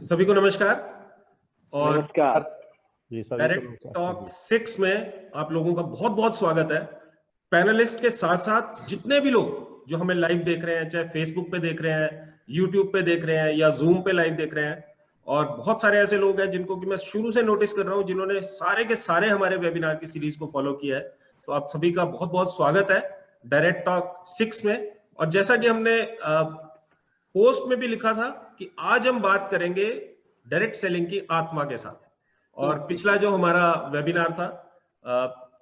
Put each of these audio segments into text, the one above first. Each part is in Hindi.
सभी को नमस्कार और नमस्कार जी, सभी को डायरेक्ट नमस्कार। टॉक 6 में आप लोगों का बहुत बहुत स्वागत है। पैनलिस्ट के साथ साथ जितने भी लोग जो हमें लाइव देख रहे हैं, चाहे फेसबुक पे देख रहे हैं, यूट्यूब पे देख रहे हैं या जूम पे लाइव देख रहे हैं, और बहुत सारे ऐसे लोग हैं जिनको कि मैं शुरू से नोटिस कर रहा हूं, जिन्होंने सारे के सारे हमारे वेबिनार की सीरीज को फॉलो किया है। तो आप सभी का बहुत बहुत स्वागत है डायरेक्ट टॉक 6 में। और जैसा कि हमने पोस्ट में भी लिखा था कि आज हम बात करेंगे डायरेक्ट सेलिंग की आत्मा के साथ। और पिछला जो हमारा वेबिनार था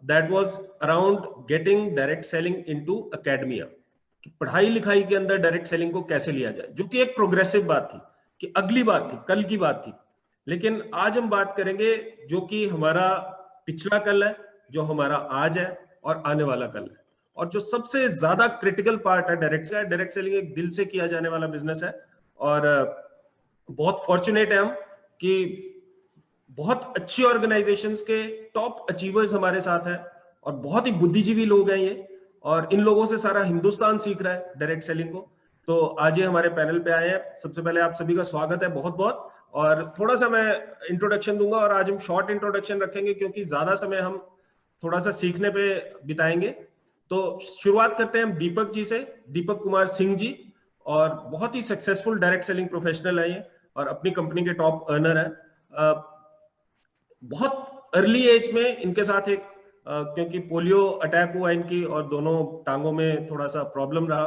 that was around getting direct selling into academia, कि पढ़ाई लिखाई के अंदर डायरेक्ट सेलिंग को कैसे लिया जाए, जो कि एक प्रोग्रेसिव बात थी, कि अगली बात थी, कल की बात थी। लेकिन आज हम बात करेंगे जो कि हमारा पिछला कल है, जो हमारा आज है और आने वाला कल है। और जो सबसे ज्यादा क्रिटिकल पार्ट है डायरेक्ट सेलिंग एक दिल से किया जाने वाला बिजनेस है। और बहुत फॉर्चुनेट है हम कि बहुत अच्छी ऑर्गेनाइजेशंस के टॉप अचीवर्स हमारे साथ हैं और बहुत ही बुद्धिजीवी लोग हैं ये, और इन लोगों से सारा हिंदुस्तान सीख रहा है डायरेक्ट सेलिंग को। तो आज ये हमारे पैनल पे आए हैं। सबसे पहले आप सभी का स्वागत है बहुत बहुत। और थोड़ा सा मैं इंट्रोडक्शन दूंगा, और आज हम शॉर्ट इंट्रोडक्शन रखेंगे क्योंकि ज्यादा समय हम थोड़ा सा सीखने पे बिताएंगे। तो शुरुआत करते हैं हम दीपक जी से, दीपक कुमार सिंह जी, और बहुत ही सक्सेसफुल डायरेक्ट सेलिंग प्रोफेशनल है ये और अपनी कंपनी के टॉप अर्नर है। बहुत अर्ली एज में इनके साथ एक क्योंकि पोलियो अटैक हुआ इनकी और दोनों टांगों में थोड़ा सा प्रॉब्लम रहा,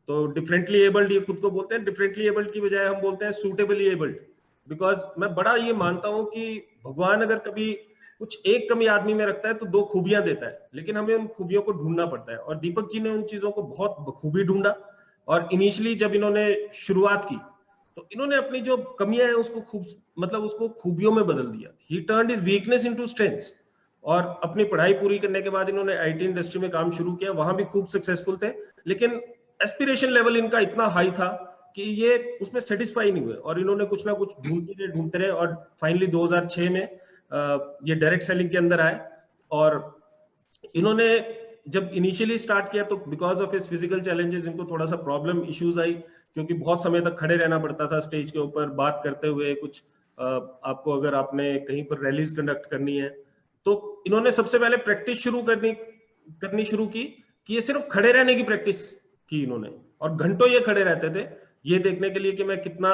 तो डिफरेंटली एबल्ड ये खुद को बोलते हैं। डिफरेंटली एबल्ड की बजाय हम बोलते हैं सूटेबली एबल्ड, बिकॉज मैं बड़ा ये मानता हूं कि भगवान अगर कभी कुछ एक कमी आदमी में रखता है तो दो खूबियां देता है, लेकिन हमें उन खूबियों को ढूंढना पड़ता है। और दीपक जी ने उन चीजों को बहुत बखूबी ढूंढा, और इनिशियली जब इन्होंने शुरुआत की तो इन्होंने अपनी जो कमियां हैं उसको उसको खूबियों में बदल दिया। ही turned his weakness into strengths. और अपनी पढ़ाई पूरी करने के बाद इन्होंने आईटी इंडस्ट्री में काम शुरू किया, वहां भी खूब सक्सेसफुल थे, लेकिन एस्पिरेशन लेवल इनका इतना हाई था कि ये उसमें सेटिस्फाई नहीं हुए, और इन्होंने कुछ ना कुछ ढूंढते रहे और फाइनली 2006 में ये डायरेक्ट सेलिंग के अंदर आए। और इन्होंने जब इनिशियली स्टार्ट किया तो because of his physical challenges इनको थोड़ा सा प्रॉब्लम इश्यूज आई, क्योंकि बहुत समय तक खड़े रहना पड़ता था स्टेज के ऊपर बात करते हुए। कुछ आपको अगर आपने कहीं पर रैलीज कंडक्ट करनी है तो इन्होंने सबसे पहले प्रैक्टिस करनी शुरू की, कि ये सिर्फ खड़े रहने की प्रैक्टिस की इन्होंने, और घंटों ये खड़े रहते थे ये देखने के लिए कि मैं कितना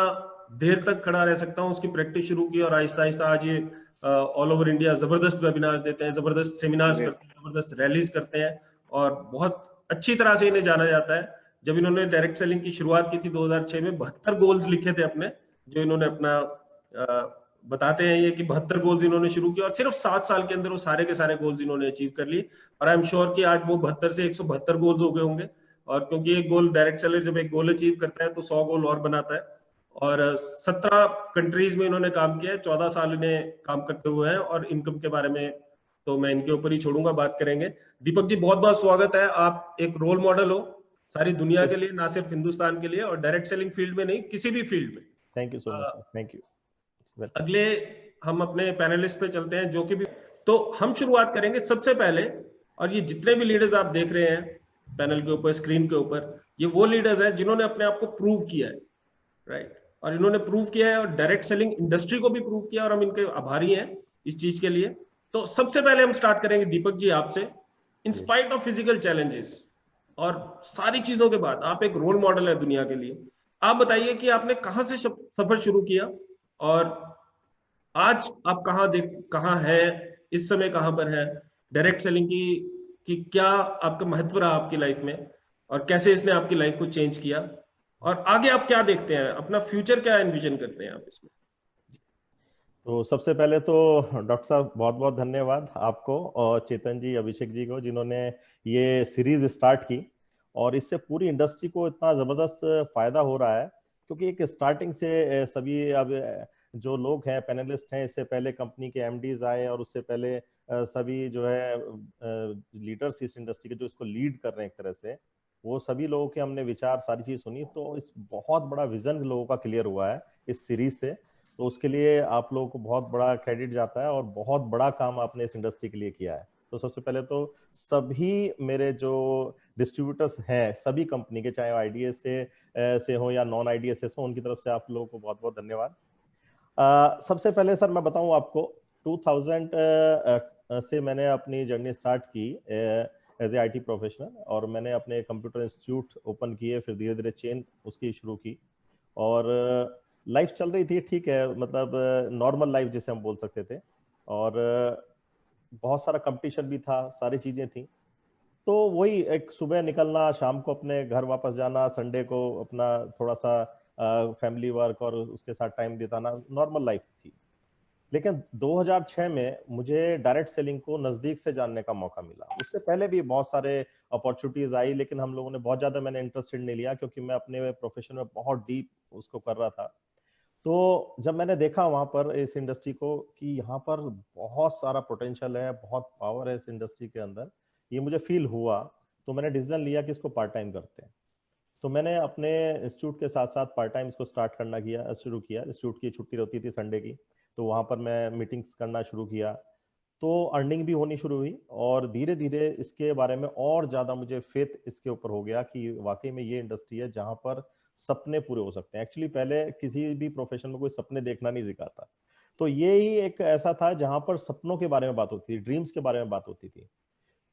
देर तक खड़ा रह सकता हूँ। उसकी प्रैक्टिस शुरू की और आहिस्ता आहिस्ता आज ये ऑल ओवर इंडिया जबरदस्त वेबिनार्स देते हैं, जबरदस्त सेमिनार्स करते हैं, जबरदस्त रैलीज करते हैं, और बहुत अच्छी तरह से इन्हें जाना जाता है। जब इन्होंने डायरेक्ट सेलिंग की शुरुआत की थी 2006 में, 72 गोल्स लिखे थे अपने, जो इन्होंने अपना बताते हैं ये कि 72 गोल्स इन्होंने शुरू किया, और सिर्फ 7 साल के अंदर वो सारे के सारे गोल्स इन्होंने अचीव कर लिए। और आई एम श्योर कि आज वो 72 से 172 गोल्स हो गए होंगे। और क्योंकि एक गोल डायरेक्ट सेलर जब एक गोल अचीव करता है तो 100 गोल और बनाता है। और 17 कंट्रीज में इन्होंने काम किया है, 14 साल इन्हें काम करते हुए हैं। और इनकम के बारे में तो मैं इनके ऊपर ही छोड़ूंगा, बात करेंगे। दीपक जी बहुत बहुत स्वागत है। आप एक रोल मॉडल हो सारी दुनिया के लिए, ना सिर्फ हिंदुस्तान के लिए, और डायरेक्ट सेलिंग फील्ड में नहीं, किसी भी फील्ड में। Thank you so much, thank you. अगले हम अपने पैनलिस्ट पे चलते हैं, जो कि भी तो हम शुरुआत करेंगे सबसे पहले। और ये जितने भी लीडर्स आप देख रहे हैं पैनल के ऊपर, स्क्रीन के ऊपर, ये वो लीडर्स हैं जिन्होंने अपने आप को प्रूव किया है, राइट। और इन्होंने प्रूव किया है और डायरेक्ट सेलिंग इंडस्ट्री को भी प्रूव किया, और हम इनके आभारी हैं इस चीज के लिए। तो सबसे पहले हम स्टार्ट करेंगे दीपक जी आपसे। In spite of physical challenges और सारी चीजों के बाद आप एक रोल मॉडल है दुनिया के लिए। आप बताइए कि आपने कहां से सफर शुरू किया, और आज आप कहां है, इस समय कहां पर है। डायरेक्ट सेलिंग की क्या आपका महत्व रहा आपकी लाइफ में, और कैसे इसने आपकी लाइफ को चेंज किया, और आगे आप क्या देखते हैं, अपना फ्यूचर क्या एनविजन करते हैं आप इसमें। तो सबसे पहले तो डॉक्टर साहब बहुत बहुत धन्यवाद आपको और चेतन जी, अभिषेक जी को, जिन्होंने ये सीरीज स्टार्ट की। और इससे पूरी इंडस्ट्री को इतना जबरदस्त फायदा हो रहा है, क्योंकि एक स्टार्टिंग से सभी अब जो लोग हैं पैनलिस्ट हैं, इससे पहले कंपनी के एमडीज आए, और उससे पहले सभी जो है लीडर्स इस इंडस्ट्री के जो इसको लीड कर रहे हैं एक तरह से, वो सभी लोगों के हमने विचार सारी चीज सुनी। तो इस बहुत बड़ा विजन लोगों का क्लियर हुआ है इस सीरीज से। तो उसके लिए आप लोगों को बहुत बड़ा क्रेडिट जाता है, और बहुत बड़ा काम आपने इस इंडस्ट्री के लिए किया है। तो सबसे पहले तो सभी मेरे जो डिस्ट्रीब्यूटर्स हैं सभी कंपनी के, चाहे आईडीएस से हो या नॉन आईडीएस से हो, उनकी तरफ से आप लोगों को बहुत बहुत धन्यवाद। सबसे पहले सर मैं बताऊं आपको, 2000 से मैंने अपनी जर्नी स्टार्ट की एज ए आईटी प्रोफेशनल, और मैंने अपने कंप्यूटर इंस्टीट्यूट ओपन किए, फिर धीरे धीरे चेन उसकी शुरू की, और लाइफ चल रही थी ठीक है, मतलब नॉर्मल लाइफ जिसे हम बोल सकते थे, और बहुत सारा कंपटीशन भी था, सारी चीजें थी। तो वही एक सुबह निकलना, शाम को अपने घर वापस जाना, संडे को अपना थोड़ा सा फैमिली वर्क और उसके साथ टाइम बिताना, नॉर्मल लाइफ थी। लेकिन 2006 में मुझे डायरेक्ट सेलिंग को नजदीक से जानने का मौका मिला। उससे पहले भी बहुत सारे अपॉर्चुनिटीज आई, लेकिन हम लोगों ने बहुत ज्यादा, मैंने इंटरेस्टेड नहीं लिया, क्योंकि मैं अपने प्रोफेशन में बहुत डीप उसको कर रहा था। तो जब मैंने देखा वहां पर इस इंडस्ट्री को कि यहाँ पर बहुत सारा पोटेंशियल है, बहुत पावर है इस इंडस्ट्री के अंदर, ये मुझे फील हुआ, तो मैंने डिसीजन लिया कि इसको पार्ट टाइम करते हैं। तो मैंने अपने इंस्टीट्यूट के साथ साथ पार्ट टाइम इसको स्टार्ट करना किया, शुरू किया। इंस्टीट्यूट की छुट्टी होती थी संडे की, तो वहाँ पर मैं मीटिंग्स करना शुरू किया, तो अर्निंग भी होनी शुरू हुई, और धीरे धीरे इसके बारे में और ज़्यादा मुझे फेथ इसके ऊपर हो गया कि वाकई में ये इंडस्ट्री है जहाँ पर सपने पूरे हो सकते हैं। एक्चुअली पहले किसी भी प्रोफेशन में कोई सपने देखना नहीं सिखाता, तो ये ही एक ऐसा था जहाँ पर सपनों के बारे में बात होती थी, ड्रीम्स के बारे में बात होती थी।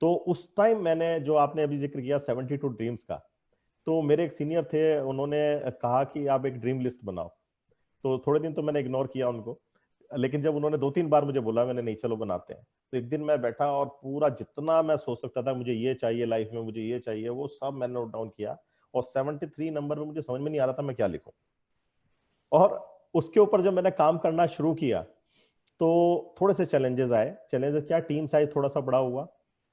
तो उस टाइम मैंने, जो आपने अभी जिक्र किया 72 ड्रीम्स का, तो मेरे एक सीनियर थे, उन्होंने कहा कि आप एक ड्रीम लिस्ट बनाओ। तो थोड़े दिन तो मैंने इग्नोर किया उनको, लेकिन जब उन्होंने 2-3 बार मुझे बोला, मैंने नहीं चलो बनाते हैं। तो एक दिन मैं बैठा और पूरा जितना मैं सोच सकता था मुझे ये चाहिए लाइफ में, मुझे ये चाहिए, वो सब मैंने नोट डाउन किया। और 73 नंबर में मुझे समझ में नहीं आ रहा था मैं क्या लिखूं। और उसके ऊपर जब मैंने काम करना शुरू किया तो थोड़े से चैलेंजेस आए। चैलेंजेस क्या, टीम साइज थोड़ा सा बड़ा हुआ,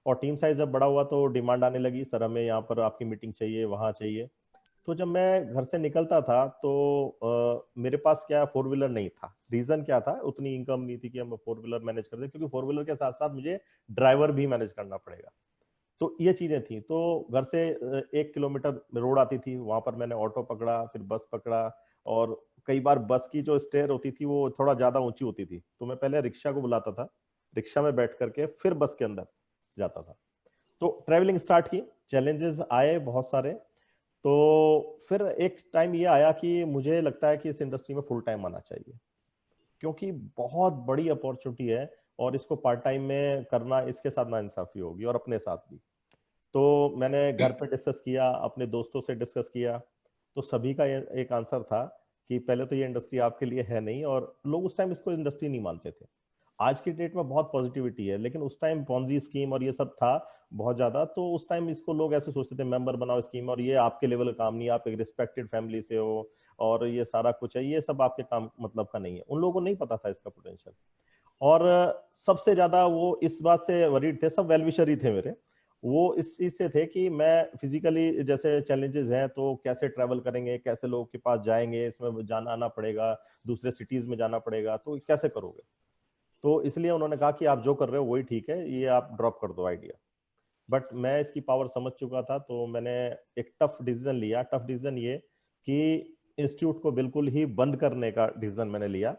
और टीम साइज जब बड़ा हुआ तो डिमांड आने लगी, सर हमें यहाँ पर आपकी मीटिंग चाहिए, वहाँ चाहिए। तो जब मैं घर से निकलता था तो मेरे पास क्या, फोर व्हीलर नहीं था। रीजन क्या था, उतनी इनकम नहीं थी कि हम फोर व्हीलर मैनेज कर दें, क्योंकि फोर व्हीलर के साथ साथ मुझे ड्राइवर भी मैनेज करना पड़ेगा। तो ये चीजें थी। तो घर से 1 किलोमीटर रोड आती थी, वहां पर मैंने ऑटो पकड़ा, फिर बस पकड़ा, और कई बार बस की जो स्टेयर होती थी वो थोड़ा ज्यादा ऊंची होती थी, तो मैं पहले रिक्शा को बुलाता था, रिक्शा में बैठ करके फिर बस के अंदर जाता था। तो ट्रेवलिंग स्टार्ट की, चैलेंजेस आए बहुत सारे। तो फिर एक टाइम ये आया कि मुझे लगता है कि इस इंडस्ट्री में फुल टाइम आना चाहिए, क्योंकि बहुत बड़ी अपॉर्चुनिटी है, और इसको पार्ट टाइम में करना, इसके साथ नाइंसाफी होगी और अपने साथ भी। तो मैंने घर पे डिस्कस किया, अपने दोस्तों से डिस्कस किया, तो सभी का एक आंसर था कि पहले तो ये इंडस्ट्री आपके लिए है नहीं, और लोग उस टाइम इसको इंडस्ट्री नहीं मानते थे। आज की डेट में बहुत पॉजिटिविटी है, लेकिन उस टाइम पॉन्जी स्कीम और ये सब था बहुत ज्यादा, तो उस टाइम इसको लोग ऐसे सोचते थे मेंबर बनाओ स्कीम, और ये आपके लेवल का काम नहीं है, आप एक रिस्पेक्टेड फैमिली से हो, और ये सारा कुछ है, ये सब आपके काम मतलब का नहीं है। उन लोगों को नहीं पता था इसका पोटेंशियल। और सबसे ज्यादा वो इस बात से वरीड थे, सब वेलविशर ही थे मेरे, वो इस चीज से थे कि मैं फिजिकली जैसे चैलेंजेस हैं, तो कैसे ट्रैवल करेंगे, कैसे लोगों के पास जाएंगे, इसमें जाना आना पड़ेगा, दूसरे सिटीज में जाना पड़ेगा, तो कैसे करोगे। तो इसलिए उन्होंने कहा कि आप जो कर रहे हो वही ठीक है, ये आप ड्रॉप कर दो आइडिया। बट मैं इसकी पावर समझ चुका था, तो मैंने एक टफ डिसीजन लिया। टफ डिसीजन ये कि इंस्टीट्यूट को बिल्कुल ही बंद करने का डिसीजन मैंने लिया।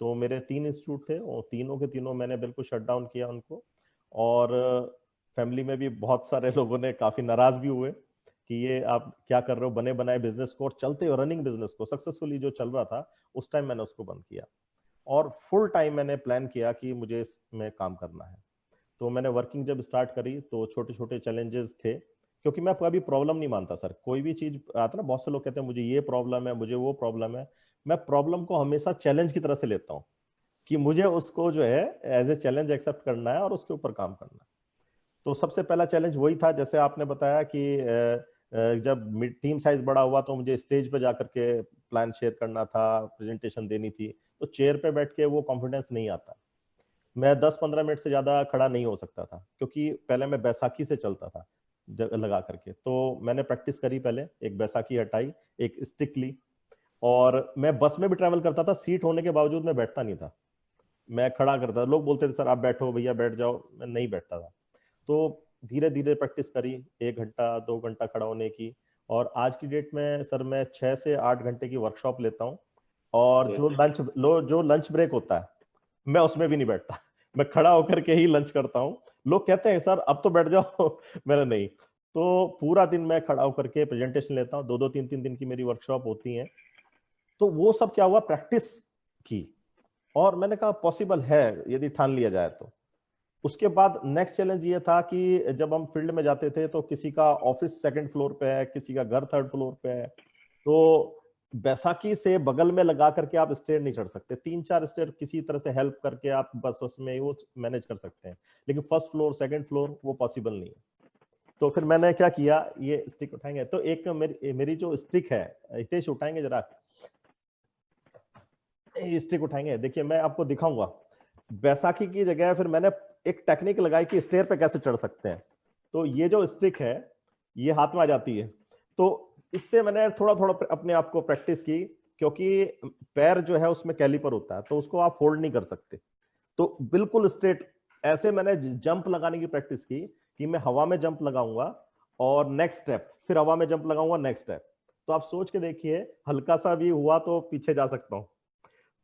तो मेरे 3 इंस्टीट्यूट थे, और तीनों के तीनों मैंने बिल्कुल शट डाउन किया उनको। और फैमिली में भी बहुत सारे लोगों ने काफी नाराज भी हुए कि ये आप क्या कर रहे हो, बने बनाए बिजनेस को, और चलते हो रनिंग बिजनेस को सक्सेसफुली जो चल रहा था, उस टाइम मैंने उसको बंद किया। और फुल टाइम मैंने प्लान किया कि मुझे इसमें काम करना है। तो मैंने वर्किंग जब स्टार्ट करी तो छोटे छोटे चैलेंजेस थे, क्योंकि मैं कभी प्रॉब्लम नहीं मानता सर। कोई भी चीज आता ना, बहुत से लोग कहते हैं मुझे ये प्रॉब्लम है, मुझे वो प्रॉब्लम है, मैं प्रॉब्लम को हमेशा चैलेंज की तरह से लेता हूँ, कि मुझे उसको जो है एज ए चैलेंज एक्सेप्ट करना है और उसके ऊपर काम करना है। तो सबसे पहला चैलेंज वही था, जैसे आपने बताया कि जब टीम साइज बड़ा हुआ तो मुझे स्टेज पे जाकर के प्लान शेयर करना था, प्रेजेंटेशन देनी थी, तो चेयर पे बैठ के वो कॉन्फिडेंस नहीं आता। मैं 10-15 मिनट से ज्यादा खड़ा नहीं हो सकता था, क्योंकि पहले मैं बैसाखी से चलता था लगा करके। तो मैंने प्रैक्टिस करी, पहले एक बैसाखी हटाई, एक स्टिक ली, और मैं बस में भी ट्रैवल करता था, सीट होने के बावजूद मैं बैठता नहीं था, मैं खड़ा करता था। लोग बोलते थे सर आप बैठो भैया, बैठ जाओ, मैं नहीं बैठता था। तो धीरे धीरे प्रैक्टिस करी, 1 घंटा 2 घंटा खड़ा होने की। और आज की डेट में सर मैं 6 से 8 घंटे की वर्कशॉप लेता हूँ, और जो लंच ब्रेक होता है मैं उसमें भी नहीं बैठता मैं खड़ा होकर के ही लंच करता हूँ। लोग कहते हैं सर अब तो बैठ जाओ मेरा नहीं। तो पूरा दिन मैं खड़ा होकर के प्रेजेंटेशन लेता हूँ, 2-2 3-3 दिन की मेरी वर्कशॉप होती हैं। तो वो सब क्या हुआ, प्रैक्टिस की, और मैंने कहा पॉसिबल है यदि ठान लिया जाए तो। उसके बाद नेक्स्ट चैलेंज ये था कि जब हम फील्ड में जाते थे तो किसी का ऑफिस सेकंड फ्लोर पे है, किसी का घर थर्ड फ्लोर पे है, तो बैसाखी से बगल में लगा करके आप स्टेयर नहीं चढ़ सकते। 3-4 स्टेयर किसी तरह से हेल्प करके आप बस उसमें वो मैनेज कर सकते हैं, लेकिन फर्स्ट फ्लोर सेकंड फ्लोर वो पॉसिबल नहीं है। तो फिर मैंने क्या किया, ये स्टिक उठाएंगे तो एक मेरी जो स्टिक है, हितेश उठाएंगे जरा, स्टिक उठाएंगे, देखिए मैं आपको दिखाऊंगा। बैसाखी की जगह फिर मैंने एक टेक्निक लगाई कि स्टेयर पे कैसे चढ़ सकते हैं। तो ये जो स्टिक है ये हाथ में आ जाती है, तो इससे मैंने थोड़ा थोड़ा अपने आप को प्रैक्टिस की, क्योंकि पैर जो है उसमें कैलिपर होता है तो उसको आप फोल्ड नहीं कर सकते। तो बिल्कुल स्ट्रेट ऐसे मैंने जंप लगाने की प्रैक्टिस की कि मैं हवा में जंप लगाऊंगा और नेक्स्ट स्टेप, फिर हवा में जंप लगाऊंगा नेक्स्ट स्टेप। तो आप सोच के देखिए, हल्का सा भी हुआ तो पीछे जा सकता हूं।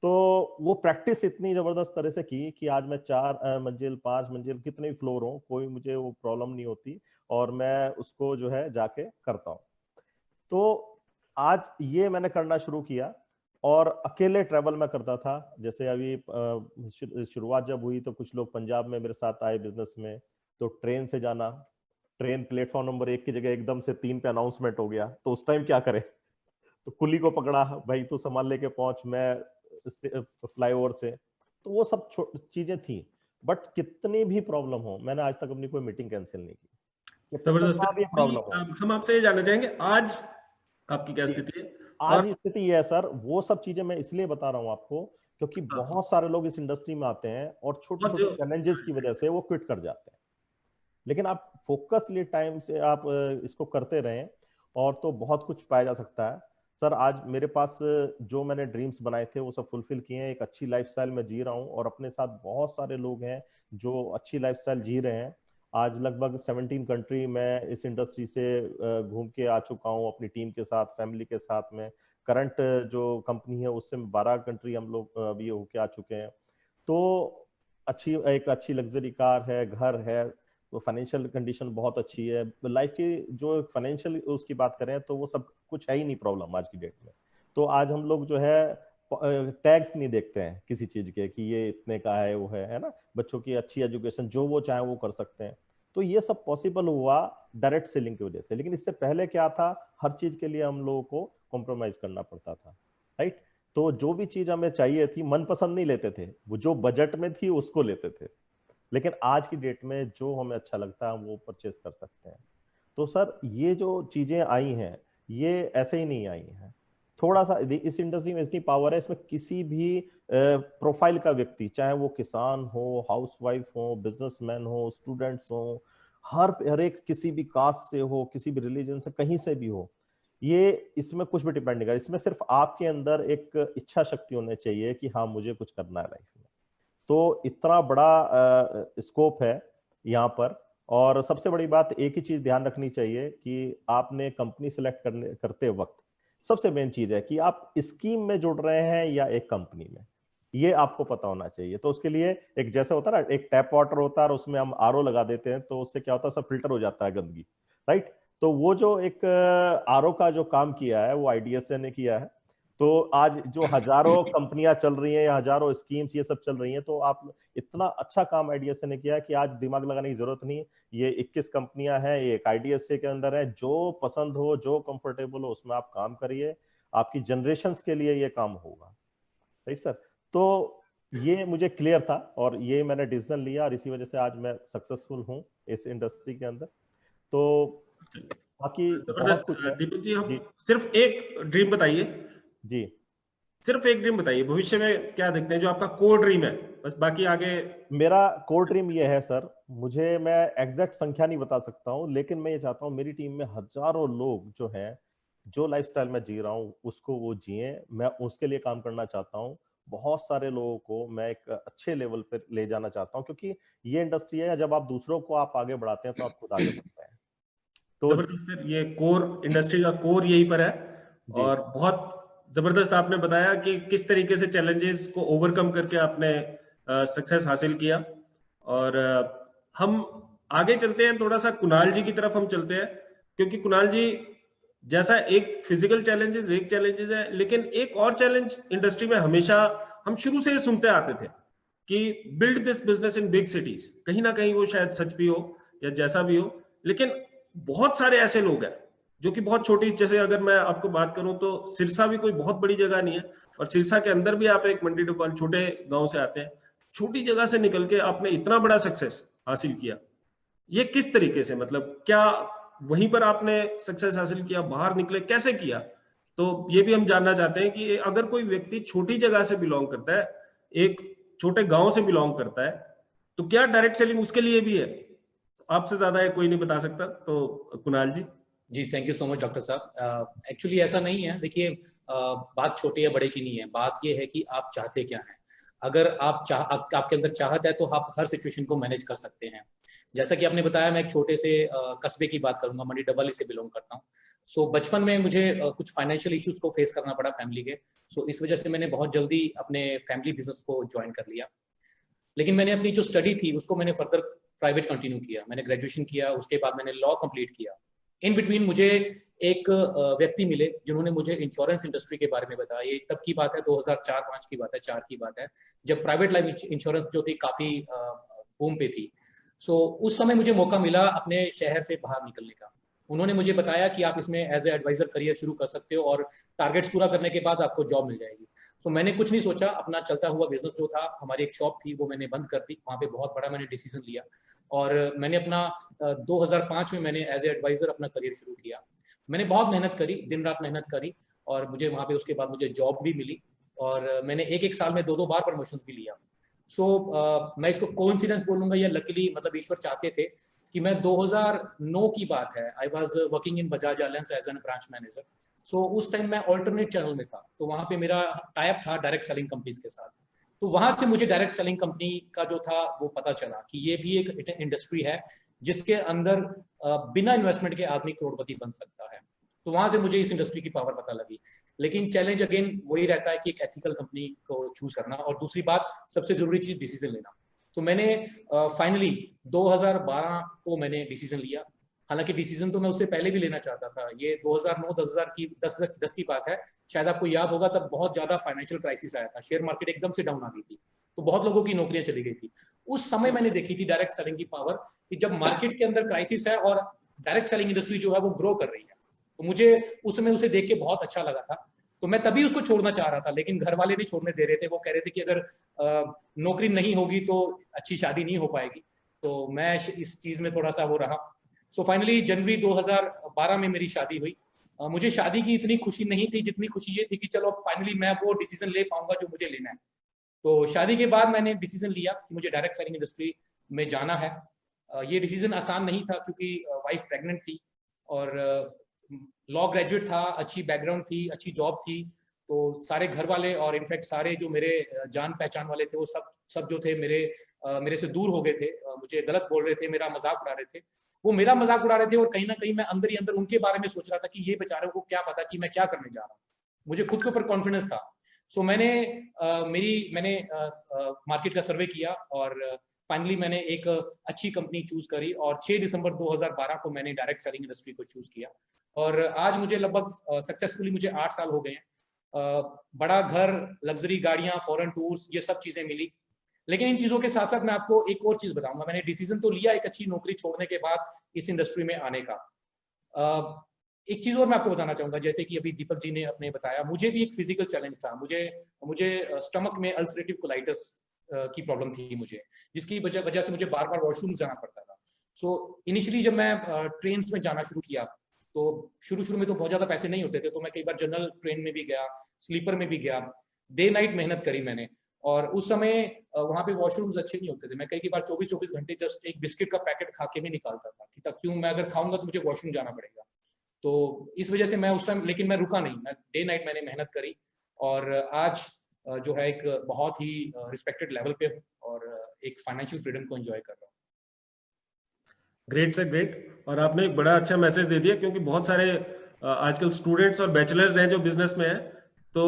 तो वो प्रैक्टिस इतनी जबरदस्त तरह से की कि आज मैं 4 मंजिल 5 मंजिल कितने भी फ्लोर हो, कोई मुझे वो प्रॉब्लम नहीं होती और मैं उसको जो है जाके करता हूं। तो आज ये मैंने करना शुरू किया और अकेले ट्रैवल में करता था। जैसे अभी शुरुआत जब हुई तो कुछ लोग पंजाब में मेरे साथ आए बिजनेस में, तो ट्रेन से जाना, ट्रेन प्लेटफॉर्म नंबर 1 की जगह एकदम से 3 पे अनाउंसमेंट हो गया, तो उस टाइम क्या करें। तो कुली को पकड़ा, भाई तू संभाल लेके पहुंच, मैं फ्लाईओवर से। तो वो सब चीजें थी, बट कितनी भी प्रॉब्लम हो मैंने आज तक अपनी कोई मीटिंग कैंसिल नहीं की, कितना जबरदस्त। भी प्रॉब्लम हो। हम आपसे ये जानना चाहेंगे आज आपकी क्या स्थिति है। आज और स्थिति ये है सर, वो सब चीजें मैं इसलिए बता रहा हूं आपको क्योंकि हाँ, बहुत सारे लोग इस इंडस्ट्री में आते हैं और छोटे और छोटे जो चैलेंजेस की वजह से वो क्विट कर जाते हैं। लेकिन आप फोकसली टाइम से आप इसको करते रहें और तो बहुत कुछ पाया जा सकता है। सर आज मेरे पास जो मैंने ड्रीम्स बनाए थे वो सब फुलफिल किए हैं, एक अच्छी लाइफस्टाइल में जी रहा हूँ और अपने साथ बहुत सारे लोग हैं जो अच्छी लाइफस्टाइल जी रहे हैं। आज लगभग 17 कंट्री में इस इंडस्ट्री से घूम के आ चुका हूँ अपनी टीम के साथ, फैमिली के साथ में। करंट जो कंपनी है उससे 12 कंट्री हम लोग अभी होके आ चुके हैं। तो एक अच्छी लग्जरी कार है, घर है, तो फाइनेंशियल कंडीशन बहुत अच्छी है। लाइफ की जो फाइनेंशियल उसकी बात करें तो वो सब कुछ है ही नहीं प्रॉब्लम आज की डेट में। तो आज हम लोग जो है टैग्स नहीं देखते हैं किसी चीज के कि ये इतने का है, वो है ना। बच्चों की अच्छी एजुकेशन जो वो चाहे वो कर सकते हैं। तो ये सब पॉसिबल हुआ डायरेक्ट सेलिंग की वजह से। लेकिन इससे पहले क्या था, हर चीज के लिए हम लोगों को कॉम्प्रोमाइज करना पड़ता था, राइट। तो जो भी चीज हमें चाहिए थी मनपसंद नहीं लेते थे, वो जो बजट में थी उसको लेते थे। लेकिन आज की डेट में जो हमें अच्छा लगता है हम वो परचेज कर सकते हैं। तो सर ये जो चीजें आई हैं ये ऐसे ही नहीं आई हैं। थोड़ा सा इस इंडस्ट्री में इतनी पावर है, इसमें किसी भी प्रोफाइल का व्यक्ति, चाहे वो किसान हो, हाउसवाइफ हो, बिजनेसमैन हो, स्टूडेंट्स हो, हर एक किसी भी कास्ट से हो, किसी भी रिलीजन से, कहीं से भी हो, ये इसमें कुछ भी डिपेंड नहीं कर। इसमें सिर्फ आपके अंदर एक इच्छा शक्ति होनी चाहिए कि हाँ मुझे कुछ करना है लाइफ में। तो इतना बड़ा स्कोप है यहाँ पर। और सबसे बड़ी बात एक ही चीज ध्यान रखनी चाहिए कि आपने कंपनी सेलेक्ट करते वक्त सबसे मेन चीज है कि आप स्कीम में जुड़ रहे हैं या एक कंपनी में, ये आपको पता होना चाहिए। तो उसके लिए एक जैसे होता है ना, एक टैप वाटर होता है और उसमें हम आरओ लगा देते हैं तो उससे क्या होता है, सब फिल्टर हो जाता है गंदगी, राइट। तो वो जो एक आरओ का जो काम किया है वो आईडीएसए ने किया है। तो आज जो हजारों कंपनियां चल रही हैं या हजारों स्कीम्स ये सब चल रही हैं, तो आप इतना अच्छा काम आईडीएसए ने किया है कि आज दिमाग लगाने की जरूरत नहीं। ये 21 कंपनियां हैं, ये एक आईडीएसए के अंदर है। जो पसंद हो, जो कंफर्टेबल हो उसमें आप काम करिए, आपकी जनरेशंस के लिए ये काम होगा, राइट सर। तो ये मुझे क्लियर था और ये मैंने डिसीजन लिया और इसी वजह से आज मैं सक्सेसफुल हूँ इस इंडस्ट्री के अंदर। तो बाकी बहुत जबरदस्त। कुछ है। दीपक जी, हम जी सिर्फ एक ड्रीम बताइए, जी। सिर्फ एक ड्रीम बताइए, भविष्य में क्या देखते हैं जो आपका कोर ड्रीम है, बस बाकी आगे। मेरा कोर ड्रीम ये है सर, मुझे मैं एग्जैक्ट संख्या नहीं बता सकता हूँ, लेकिन मैं ये चाहता हूँ मेरी टीम में हजारों लोग जो हैं, जो लाइफस्टाइल में जी रहा हूँ उसको वो जिए, मैं उसके लिए काम करना चाहता हूँ। बहुत सारे लोगों को मैं एक अच्छे लेवल पे ले जाना चाहता हूँ, क्योंकि ये इंडस्ट्री है जब आप दूसरों को आप आगे बढ़ाते हैं तो आप खुद आगे बढ़ते हैं। तो जबरदस्त सर, ये कोर इंडस्ट्री का कोर यही पर है। जी और बहुत जबरदस्त आपने बताया कि किस तरीके से चैलेंजेस को ओवरकम करके आपने सक्सेस हासिल किया। और हम आगे चलते हैं, थोड़ा सा कुणाल जी की तरफ हम चलते हैं, क्योंकि कुणाल जी जैसा एक फिजिकल चैलेंजेस एक चैलेंजेस है, लेकिन एक और चैलेंज इंडस्ट्री में हमेशा हम शुरू से सुनते आते थे कि build this business in big cities, कहीं ना कहीं वो शायद सच भी हो या जैसा भी हो, लेकिन बहुत सारे ऐसे लोग हैं जो कि बहुत छोटी, जैसे अगर मैं आपको बात करूं तो सिरसा भी कोई बहुत बड़ी जगह नहीं है, और सिरसा के अंदर भी आप एक मंडी दुकान छोटे गांव से आते हैं, छोटी जगह से निकल के आपने इतना बड़ा सक्सेस हासिल किया। ये किस तरीके से, मतलब क्या वहीं पर आपने सक्सेस हासिल किया, बाहर निकले कैसे किया? तो ये भी हम जानना चाहते हैं कि अगर कोई व्यक्ति छोटी जगह से बिलोंग करता है, एक छोटे गांव से बिलोंग करता है, तो क्या डायरेक्ट सेलिंग उसके लिए भी है? आपसे ज्यादा कोई नहीं बता सकता, तो कुणाल जी। जी, thank you so much doctor साहब। एक्चुअली ऐसा नहीं है, देखिए बात छोटे या बड़े की नहीं है, बात ये है कि आप चाहते क्या हैं। अगर आपके अंदर चाहत है तो आप हर सिचुएशन को मैनेज कर सकते हैं। जैसा कि आपने बताया, मैं एक छोटे से कस्बे की बात करूंगा, मंडी डबवाली से बिलोंग करता हूँ। सो बचपन में मुझे कुछ फाइनेंशियल इश्यूज को फेस करना पड़ा फैमिली के। सो इस वजह से मैंने बहुत जल्दी अपने फैमिली बिजनेस को ज्वाइन कर लिया। लेकिन मैंने अपनी जो स्टडी थी उसको मैंने फर्दर प्राइवेट कंटिन्यू किया। मैंने ग्रेजुएशन किया, उसके बाद मैंने लॉ कंप्लीट किया। इन बिटवीन मुझे एक व्यक्ति मिले जिन्होंने मुझे इंश्योरेंस इंडस्ट्री के बारे में बताया। ये तब की बात है, 2004-5 की बात है, 4 की बात है, जब प्राइवेट लाइफ इंश्योरेंस जो थी काफी बूम पे थी। सो उस समय मुझे मौका मिला अपने शहर से बाहर निकलने का। उन्होंने मुझे बताया कि आप इसमें एज ए एडवाइजर करियर शुरू कर सकते हो और टारगेट्स पूरा करने के बाद आपको जॉब मिल जाएगी। सो मैंने कुछ नहीं सोचा, अपना चलता हुआ बिजनेस जो था, हमारी एक शॉप थी, वो मैंने बंद कर दी। वहाँ पे बहुत बड़ा मैंने डिसीजन लिया और मैंने अपना 2005 में मैंने एज ए एडवाइजर अपना करियर शुरू किया। मैंने बहुत मेहनत करी, दिन रात मेहनत करी, और मुझे वहाँ पे उसके बाद मुझे जॉब भी मिली और मैंने एक साल में 2 बार प्रमोशंस भी लिया। सो मैं इसको कोइंसिडेंस बोलूंगा या लकीली, मतलब ईश्वर चाहते थे कि मैं 2009 की बात है, I was working in Bajaj Allianz as an branch manager. So उस टाइम मैं ऑल्टरनेट चैनल में था, तो वहाँ पे मेरा टाइप था डायरेक्ट सेलिंग कंपनीज के साथ। तो वहां से मुझे डायरेक्ट सेलिंग कंपनी का जो था वो पता चला कि ये भी एक इंडस्ट्री है जिसके अंदर बिना इन्वेस्टमेंट के आदमी करोड़पति बन सकता है। तो वहां से मुझे इस इंडस्ट्री की पावर पता लगी। लेकिन चैलेंज अगेन वही रहता है कि एक एथिकल कंपनी को चूज करना, और दूसरी बात सबसे जरूरी चीज डिसीजन लेना। तो मैंने फाइनली 2012 को मैंने डिसीजन लिया। हालांकि डिसीजन तो मैं उससे पहले भी लेना चाहता था। ये 2009-10 की बात है, शायद आपको याद होगा, तब बहुत ज्यादा फाइनेंशियल क्राइसिस आया था, शेयर मार्केट एकदम से डाउन आ गई थी, तो बहुत लोगों की नौकरियां चली गई थी। उस समय मैंने देखी थी डायरेक्ट सेलिंग की पावर, कि जब मार्केट के अंदर क्राइसिस है और डायरेक्ट सेलिंग इंडस्ट्री जो है वो ग्रो कर रही है, तो मुझे उस समय उसे देख के बहुत अच्छा लगा था। तो मैं तभी उसको छोड़ना चाह रहा था, लेकिन घर वाले नहीं छोड़ने दे रहे थे। वो कह रहे थे कि अगर नौकरी नहीं होगी तो अच्छी शादी नहीं हो पाएगी। तो मैं इस चीज में थोड़ा सा वो रहा। सो फाइनली जनवरी 2012 में मेरी शादी हुई। मुझे शादी की इतनी खुशी नहीं थी जितनी खुशी ये थी कि चलो अब फाइनली मैं वो डिसीजन ले पाऊंगा जो मुझे लेना है। तो शादी के बाद मैंने डिसीजन लिया कि मुझे डायरेक्ट सेलिंग इंडस्ट्री में जाना है। ये डिसीजन आसान नहीं था क्योंकि वाइफ प्रेग्नेंट थी और लॉ ग्रेजुएट था, अच्छी बैकग्राउंड थी, अच्छी जॉब थी। तो सारे घर वाले और इनफैक्ट सारे जो मेरे जान पहचान वाले थे वो सब जो थे मेरे से दूर हो गए थे, मुझे गलत बोल रहे थे, मेरा मजाक उड़ा रहे थे। वो मेरा मजाक उड़ा रहे थे और कहीं ना कहीं मैं अंदर ही अंदर उनके बारे में सोच रहा था कि ये बेचारों को क्या पता कि मैं क्या करने जा रहा हूँ। मुझे खुद के ऊपर कॉन्फिडेंस था। सो मैंने मार्केट का सर्वे किया और फाइनली मैंने एक अच्छी कंपनी चूज करी और 6 दिसंबर 2012 को मैंने डायरेक्ट सेलिंग इंडस्ट्री को चूज किया। और आज मुझे लगभग सक्सेसफुली मुझे 8 साल हो गए हैं। बड़ा घर, लग्जरी गाड़ियां, फॉरेन टूर्स, ये सब चीजें मिली। लेकिन इन चीजों के साथ साथ मैं आपको एक और चीज बताऊंगा। मैंने डिसीजन तो लिया एक अच्छी नौकरी छोड़ने के बाद इस इंडस्ट्री में आने का। एक चीज और मैं आपको बताना चाहूंगा, जैसे कि अभी दीपक जी ने अपने बताया, मुझे भी एक फिजिकल चैलेंज था। मुझे स्टमक में अल्सरेटिव कोलाइटिस की प्रॉब्लम थी मुझे, जिसकी वजह से मुझे बार बार वॉशरूम जाना पड़ता था। सो इनिशियली जब मैं ट्रेन में जाना शुरू किया तो शुरू में तो बहुत ज्यादा पैसे नहीं होते थे, तो मैं कई बार जनरल ट्रेन में भी गया, स्लीपर में भी गया, डे नाइट मेहनत करी मैंने। और उस समय वहां पे वॉशरूम्स अच्छे नहीं होते थे। मैं कई बार 24-24 घंटे जस्ट एक बिस्किट का पैकेट खा के भी निकालता था कि तब क्यों, मैं अगर खाऊंगा तो मुझे वॉशरूम जाना पड़ेगा। तो इस वजह से मैं उस टाइम, लेकिन मैं रुका नहीं, मैं डे नाइट मैंने मेहनत करी और आज जो है एक बहुत ही रिस्पेक्टेड लेवल पे हूँ और एक फाइनेंशियल फ्रीडम को एंजॉय कर रहा हूँ। ग्रेट से ग्रेट। और आपने एक बड़ा अच्छा मैसेज दे दिया, क्योंकि बहुत सारे आजकल स्टूडेंट्स और बैचलर्स हैं जो बिजनेस में हैं। तो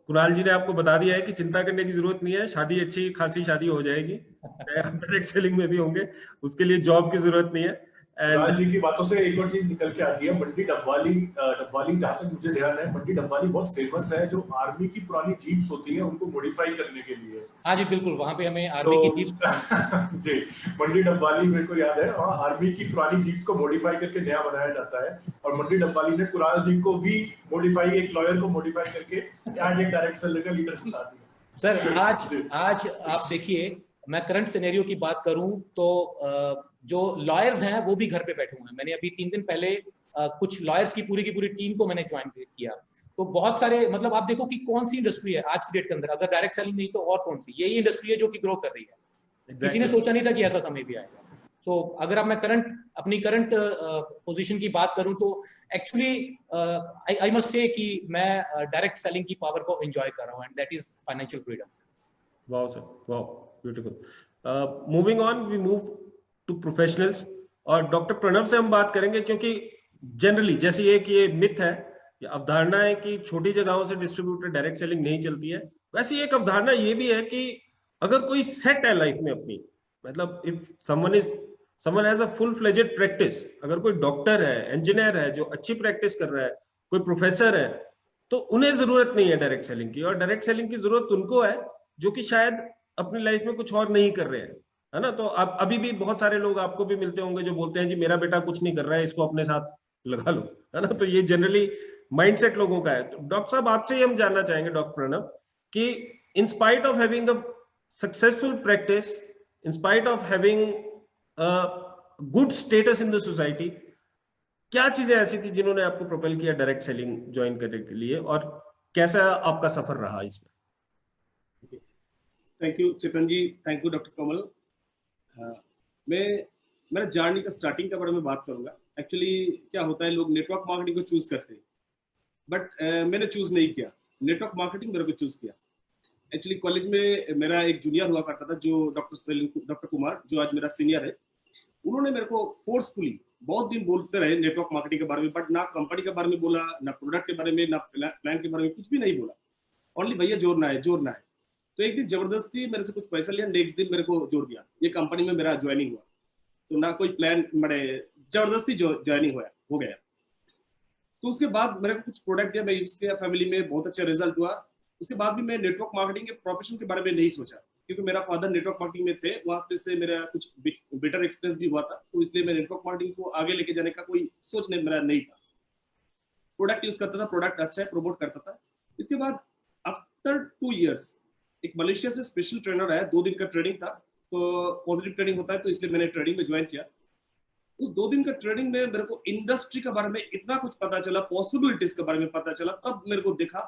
कुणाल जी ने आपको बता दिया है कि चिंता करने की जरूरत नहीं है, शादी अच्छी खासी शादी हो जाएगी। आप डायरेक्ट सेलिंग में भी होंगे, उसके लिए जॉब की जरूरत नहीं है। एंड जी की बातों से एक और चीज निकल के आती है, मंडी डबवाली। डबवाली जहां तक मुझे ध्यान है, मंडी डबवाली बहुत फेमस है, जो आर्मी की पुरानी जीप्स होती है उनको मॉडिफाई करने के लिए। हाँ जी बिल्कुल, वहाँ पे हमें तो आर्मी की जीप्स जी, मंडी डबवाली मेरे को याद है, वहाँ आर्मी की पुरानी जीप्स को मॉडिफाई करके नया बनाया जाता है। और मंडी डबवाली ने कुणाल जी को भी मॉडिफाई, एक लॉयर को मॉडिफाई करके यहाँ एक डायरेक्ट सेलर का लीडर बना दिया। सर आज आप देखिए, मैं करंट सिनेरियो की बात करूं तो जो लॉयर्स हैं वो भी घर पे बैठे हुए हैं। मैंने अभी 3 दिन पहले कुछ लॉयर्स की पूरी टीम को मैंने ज्वाइन किया। तो बहुत सारे, मतलब आप देखो कि कौन सी इंडस्ट्री है आज की डेट के अंदर, अगर डायरेक्ट सेलिंग नहीं तो और कौन सी, यही इंडस्ट्री है जो कि ग्रो कर रही है। किसी ने सोचा नहीं था कि ऐसा समय भी आएगा। तो अगर अब मैं अपनी करंट पोजीशन की बात करूं तो एक्चुअली आई मस्ट से कि मैं डायरेक्ट सेलिंग की पावर को एंजॉय कर रहा हूं, and that is financial freedom. Wow sir, wow, beautiful. Moving on, we move to professionals, और डॉक्टर प्रणव से हम बात करेंगे, क्योंकि जनरली जैसी एक ये मिथ है, ये अवधारणा है कि छोटी जगहों से डिस्ट्रीब्यूटर डायरेक्ट सेलिंग नहीं चलती है, वैसी एक अवधारणा ये भी है कि अगर कोई सेट है लाइफ में अपनी, मतलब if someone has a full fledged practice, अगर कोई डॉक्टर है, इंजीनियर है जो अच्छी प्रैक्टिस कर रहा है, कोई प्रोफेसर है, तो उन्हें जरूरत नहीं है डायरेक्ट सेलिंग की। और डायरेक्ट सेलिंग की जरूरत उनको है जो कि शायद अपनी लाइफ में कुछ और नहीं कर रहे हैं, है ना। तो आप अभी भी बहुत सारे लोग आपको भी मिलते होंगे जो बोलते हैं जी मेरा बेटा कुछ नहीं कर रहा है, इसको अपने साथ लगा लो, है ना। तो ये जनरली माइंडसेट लोगों का है। तो डॉक्टर साहब, आपसे हम जानना चाहेंगे, डॉक्टर प्रणव, कि in spite of having a successful practice, in spite of having a good status in the society, क्या चीजें ऐसी थी जिन्होंने आपको प्रोपेल किया डायरेक्ट सेलिंग ज्वाइन करने के लिए, और कैसा आपका सफर रहा इसमें? Thank you Chetan ji, thank you doctor Kamal. मेरा जर्नी का स्टार्टिंग के बारे में बात करूंगा। एक्चुअली क्या होता है, लोग नेटवर्क मार्केटिंग को चूज करते हैं, बट मैंने चूज नहीं किया, नेटवर्क मार्केटिंग मेरे को चूज किया। एक्चुअली कॉलेज में मेरा एक जूनियर हुआ करता था जो डॉक्टर कुमार, जो आज मेरा सीनियर है। उन्होंने मेरे को फोर्सफुली बहुत दिन बोलते रहे नेटवर्क मार्केटिंग के बारे में, बट ना कंपनी के बारे में बोला, ना प्रोडक्ट के बारे में, ना प्लान के बारे में, कुछ भी नहीं बोला। ओनली भैया जोड़ना है, जोड़ना है। तो एक दिन जबरदस्ती मेरे से कुछ पैसा लिया, नेक्स्ट दिन मेरे को जोड़ दिया। ये कंपनी में मेरा ज्वाइनिंग हुआ, तो ना कोई प्लान, बड़े जबरदस्ती ज्वाइनिंग हो गया। तो उसके बाद मेरे को कुछ प्रोडक्ट दिया, मैं यूज किया, फैमिली में बहुत अच्छा रिजल्ट हुआ। उसके बाद भी मैं नेटवर्क मार्केटिंग के प्रोफेशन के बारे में नहीं सोचा, क्योंकि मेरा फादर नेटवर्क मार्केटिंग में थे, वहां पे से मेरा कुछ बेटर एक्सपीरियंस भी हुआ था। तो इसलिए मैं नेटवर्क मार्केटिंग को आगे लेके जाने का कोई सोच मेरा नहीं था। प्रोडक्ट यूज करता था, प्रोडक्ट अच्छा है, प्रमोट करता था। इसके बाद आफ्टर 2 इयर्स एक मलेशिया से स्पेशल ट्रेनर आया, 2 दिन का ट्रेनिंग था, तो पॉजिटिव ट्रेनिंग होता है, तो इसलिए मैंने ट्रेनिंग में ज्वाइन किया। उस 2 दिन का ट्रेनिंग में मेरे को इंडस्ट्री के बारे में इतना कुछ पता चला, पॉसिबिलिटीज के बारे में पता चला। तब मेरे को देखा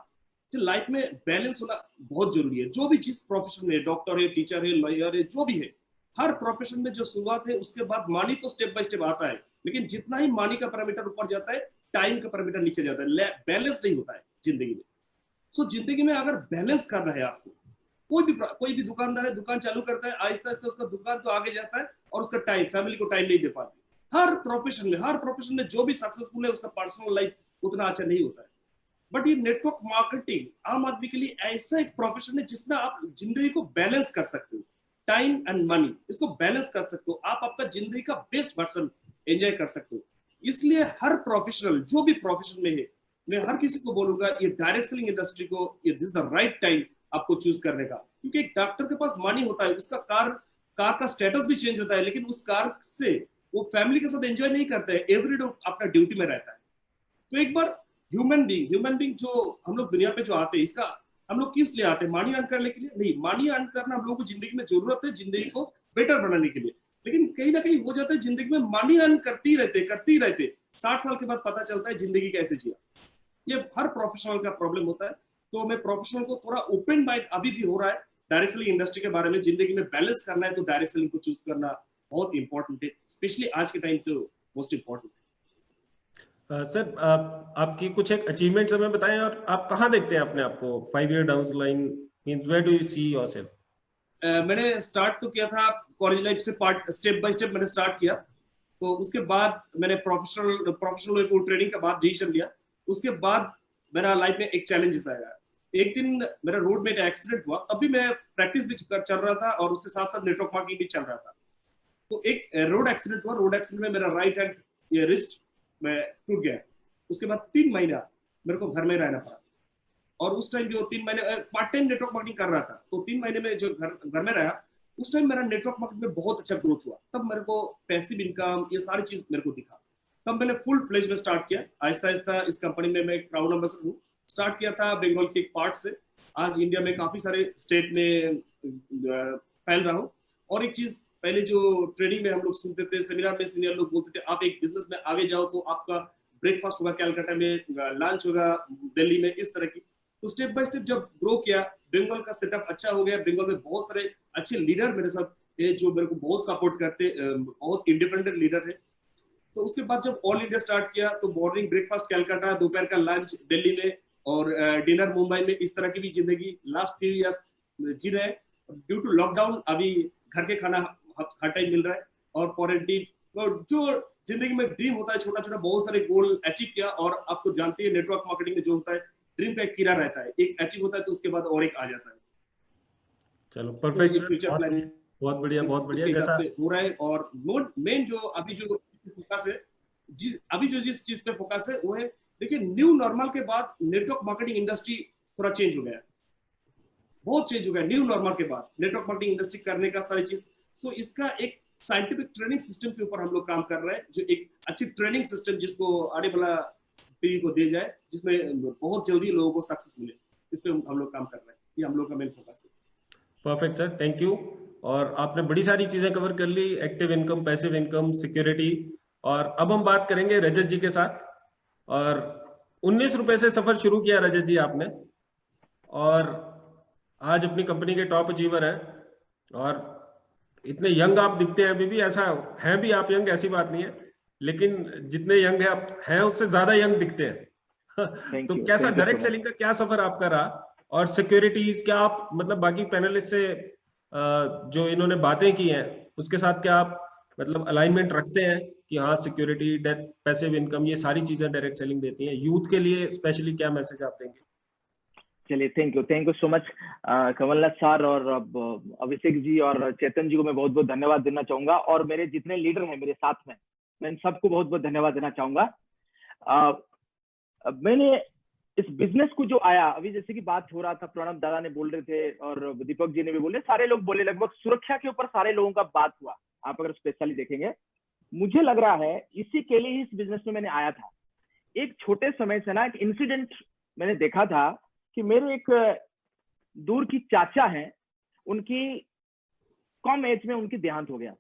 कि लाइफ में बैलेंस होना बहुत जरूरी है। जो भी जिस प्रोफेशन में, डॉक्टर है, टीचर है, लॉयर है, जो भी है, हर प्रोफेशन में जो शुरुआत है उसके बाद मनी तो स्टेप बाय स्टेप आता है, लेकिन जितना ही मनी का पैरामीटर ऊपर जाता है, टाइम का पैरामीटर नीचे जाता है। बैलेंस नहीं होता है जिंदगी में। सो जिंदगी में अगर बैलेंस करना है आपको, कोई भी दुकानदार है, दुकान चालू करता है, आहिस्ता आहिस्ता उसका दुकान तो आगे जाता है, और उसका टाइम, फैमिली को टाइम नहीं दे पाते। हर प्रोफेशन में जो भी सक्सेसफुल है उसका पर्सनल लाइफ उतना अच्छा नहीं होता है। बट ये नेटवर्क मार्केटिंग आम आदमी के लिए ऐसा एक प्रोफेशन है जिसमें आप जिंदगी को बैलेंस कर सकते हो, टाइम एंड मनी, इसको बैलेंस कर सकते हो। आप आपका जिंदगी का बेस्ट वर्जन एंजॉय कर सकते हो। इसलिए हर प्रोफेशनल, जो भी प्रोफेशन में है, मैं हर किसी को बोलूंगा ये डायरेक्ट सेलिंग इंडस्ट्री को, ये दिस द राइट टाइम आपको चूज करने का। क्योंकि एक डॉक्टर के पास मनी होता है, उसका कार का स्टेटस भी चेंज होता है, लेकिन उस कार से वो फैमिली के साथ एंजॉय नहीं करते हैं, एवरीडे अपना ड्यूटी में रहता है। तो एक बार ह्यूमन बीइंग जो हम लोग दुनिया पे जो आते हैं, इसका हम लोग किस लिए आते हैं? मनी अर्न करने के लिए नहीं। मनी अर्न करना हम लोगों को जिंदगी में जरूरत है, जिंदगी को बेटर बनाने के लिए। लेकिन कहीं ना कहीं हो जाता है जिंदगी में मनी अर्न करते ही रहते 60 साल के बाद पता चलता है जिंदगी कैसे जिया। ये हर प्रोफेशनल का प्रॉब्लम होता है। तो मैं प्रोफेशनल को थोड़ा ओपन माइंड अभी भी हो रहा है डायरेक्ट सेलिंग इंडस्ट्री के बारे में। जिंदगी में बैलेंस करना है तो डायरेक्ट सेलिंग को चूज करना बहुत इंपॉर्टेंट है, स्पेशली आज के टाइम तो मोस्ट इंपॉर्टेंट है। सर, आपकी कुछ एक अचीवमेंट्स हमें बताएं, और आप कहाँ देखते हैं अपने आप को 5 year down the line? Means where do you see yourself? मैंने स्टार्ट तो किया था कॉलेज लाइफ से, स्टेप बाय स्टेप मैंने स्टार्ट किया। तो उसके बाद मैंने प्रोफेशनल को ट्रेनिंग के बाद डिसीजन लिया। उसके बाद मेरा लाइफ में एक चैलेंजेस आया। एक दिन मेरा रोड में एक एक्सीडेंट हुआ, तब भी मैं प्रैक्टिस भी चल रहा था और उसके साथ साथ नेटवर्क मार्केटिंग भी चल रहा था। तो एक रोड एक्सीडेंट हुआ, रोड एक्सीडेंट में मेरा राइट हैंड रिस्ट में टूट गया। उसके बाद 3 महीना मेरे को घर में रहना पड़ा, और उस टाइम जो 3 महीने पार्ट टाइम नेटवर्क मार्केटिंग कर रहा था, तो 3 महीने में जो घर में रहा, उस टाइम मेरा नेटवर्क मार्केटिंग में बहुत अच्छा ग्रोथ हुआ। तब मेरे को पैसिव इनकम ये सारी चीज मेरे को दिखा। तब मैंने फुल फ्लेज में स्टार्ट किया। आहिस्ता आहिस्ता इस कंपनी में मैं एक प्राउड एम्बेसडर हूँ। स्टार्ट किया था बंगाल के एक पार्ट से, आज इंडिया में काफी सारे स्टेट में फैल रहा हूँ। और एक चीज, पहले जो ट्रेनिंग में हम लोग सुनते थे, सेमिनार में सीनियर लोग बोलते थे आप एक बिजनेस में आगे जाओ तो आपका ब्रेकफास्ट होगा कैलकाटा में, लंच होगा दिल्ली में, इस तरह की। तो स्टेप बाय स्टेप जब ग्रो किया, बंगाल का सेटअप अच्छा हो गया। बंगाल में बहुत सारे अच्छे लीडर मेरे साथ है जो मेरे को बहुत सपोर्ट करते, बहुत इंडिपेंडेंट लीडर है। तो उसके बाद जब ऑल इंडिया स्टार्ट किया तो मॉर्निंग ब्रेकफास्ट कैलकाटा, दोपहर का लंच दिल्ली में और डिनर मुंबई में, इस तरह की भी जिंदगी लास्ट फ्यू इयर्स जी रहे। ड्यू टू लॉकडाउन अभी घर के खाना हर टाइम मिल रहा है। और क्वारंटीन, जो जिंदगी में ड्रीम होता है छोटा छोटा, बहुत सारे गोल अचीव किया। और आप तो जानते हैं नेटवर्क मार्केटिंग में जो होता है, ड्रीम का एक कीड़ा रहता है, एक अचीव होता है तो उसके बाद और एक आ जाता है। चलो परफेक्ट, तो फ्यूचर प्लान बहुत बढ़िया बहुत बढ़िया। जैसा से हो रहा है। और मेन जो अभी जो फोकस है, अभी जो जिस चीज पे फोकस है वो है, देखिए न्यू नॉर्मल के बाद नेटवर्क मार्केटिंग इंडस्ट्री थोड़ा चेंज हो गया, बहुत चेंज हो गया। न्यू नॉर्मल के बाद नेटवर्क मार्केटिंग इंडस्ट्री करने का सारी चीज, सो इसका एक साइंटिफिक ट्रेनिंग सिस्टम के ऊपर हम लोग काम कर रहे हैं, जो एक अच्छी ट्रेनिंग सिस्टम जिसको आने वाला पीढ़ी को दे जाए, जिसमें बहुत जल्दी लोगों को सक्सेस मिले, इस पे हम लोग काम कर रहे हैं। ये हम लोग का मेन फोकस है। Perfect sir, thank you. और आपने बड़ी सारी चीजें कवर कर ली, active income, passive income, security. और अब हम बात करेंगे रजत जी के साथ। और 19 रुपए से सफर शुरू किया रजत जी आपने, और आज अपनी कंपनी के टॉप अचीवर हैं। और इतने यंग आप दिखते हैं अभी भी, ऐसा है भी आप यंग, ऐसी बात नहीं है, लेकिन जितने यंग है आप हैं उससे ज्यादा यंग दिखते हैं। तो कैसा डायरेक्ट सेलिंग का क्या सफर आपका रहा, और सिक्योरिटीज क्या आप मतलब बाकी पैनलिस्ट से जो इन्होंने बातें की हैं उसके साथ क्या आप मतलब अलाइनमेंट रखते हैं कि हाँ सिक्योरिटी, पैसिव इनकम, ये सारी चीजें डायरेक्ट सेलिंग देती हैं? यूथ के लिए स्पेशली क्या मैसेज आप देंगे? चलिए, thank you so much Kamalnath sir, और अभिषेक जी और चेतन जी को मैं बहुत बहुत धन्यवाद देना चाहूंगा। और मेरे जितने लीडर हैं मेरे साथ में, मैं इन सबको बहुत बहुत धन्यवाद देना चाहूंगा। मैंने इस बिजनेस को जो आया, अभी जैसे कि बात हो रहा था, प्रणब दादा ने बोल रहे थे और दीपक जी ने भी बोले, सारे लोग बोले, लगभग सुरक्षा के ऊपर सारे लोगों का बात हुआ। आप अगर स्पेशली देखेंगे, मुझे लग रहा है इसी के लिए इस बिजनेस में मैंने आया था। एक छोटे समय से ना एक इंसिडेंट मैंने देखा था कि मेरे एक दूर की चाचा हैं, उनकी कम एज में उनकी देहांत हो गया।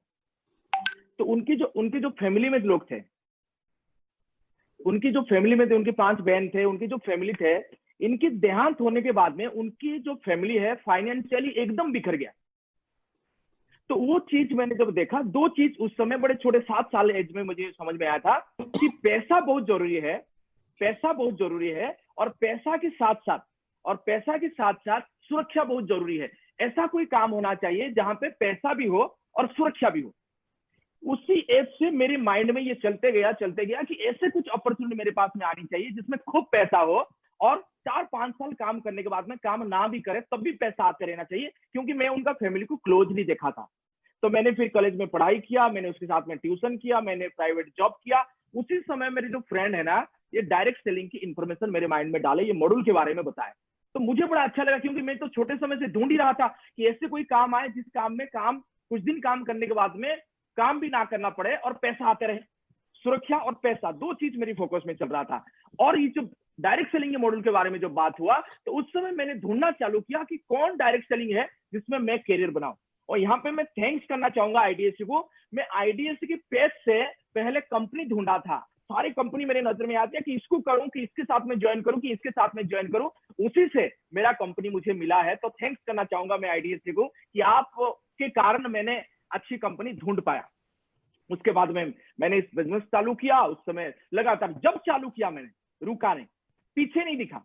तो उनके जो फैमिली में लोग थे, उनकी जो फैमिली में थे, उनके 5 बहन थे, उनकी जो फैमिली थे, इनकी देहांत होने के बाद में उनकी जो फैमिली है फाइनेंशियली एकदम बिखर गया। तो वो चीज मैंने जब देखा, 2 चीज उस समय बड़े छोटे 7 साल एज में मुझे समझ में आया था कि पैसा बहुत जरूरी है, पैसा बहुत जरूरी है, और पैसा के साथ साथ सुरक्षा बहुत जरूरी है। ऐसा कोई काम होना चाहिए जहां पे पैसा भी हो और सुरक्षा भी हो। उसी एज से मेरे माइंड में ये चलते गया कि ऐसे कुछ अपॉर्चुनिटी मेरे पास में आनी चाहिए जिसमें खूब पैसा हो, और 4-5 साल काम करने के बाद में काम ना भी करे तब भी पैसा आते रहना चाहिए, क्योंकि मैं उनका फैमिली को क्लोजली देखा था। तो मैंने फिर कॉलेज में पढ़ाई किया, मैंने उसके साथ में ट्यूशन किया, मैंने प्राइवेट जॉब किया। उसी समय मेरे जो फ्रेंड है ना, ये डायरेक्ट सेलिंग की इंफॉर्मेशन मेरे माइंड में डाले, ये मॉड्यूल के बारे में बताया। तो मुझे बड़ा अच्छा लगा, क्योंकि मैं तो छोटे समय से ढूंढ ही रहा था कि ऐसे कोई काम आए जिस काम में कुछ दिन काम करने के बाद में काम भी ना करना पड़े और पैसा आते रहे। सुरक्षा और पैसा, 2 चीज मेरी फोकस में चल रहा था। और ये जो डायरेक्ट सेलिंग के मॉडल के बारे में जो बात हुआ, तो उस समय मैंने ढूंढना चालू किया कि कौन डायरेक्ट सेलिंग है जिसमें मैं करियर बनाऊं। और यहाँ पे मैं थैंक्स करना चाहूंगा आईडीएससी को। मैं आईडीएससी के पेज से पहले कंपनी ढूंढा था, सारी कंपनी मेरे नजर में आती है कि इसको करूं, कि इसके साथ में ज्वाइन करूं, कि इसके साथ में ज्वाइन करूं। उसी से मेरा कंपनी मुझे मिला है। तो थैंक्स करना चाहूंगा मैं आईडीएससी को कि आपके कारण मैंने अच्छी कंपनी ढूंढ पाया। उसके बाद में मैंने इस बिजनेस चालू किया। उस समय लगातार जब चालू किया मैंने, रुका नहीं, पीछे नहीं दिखा।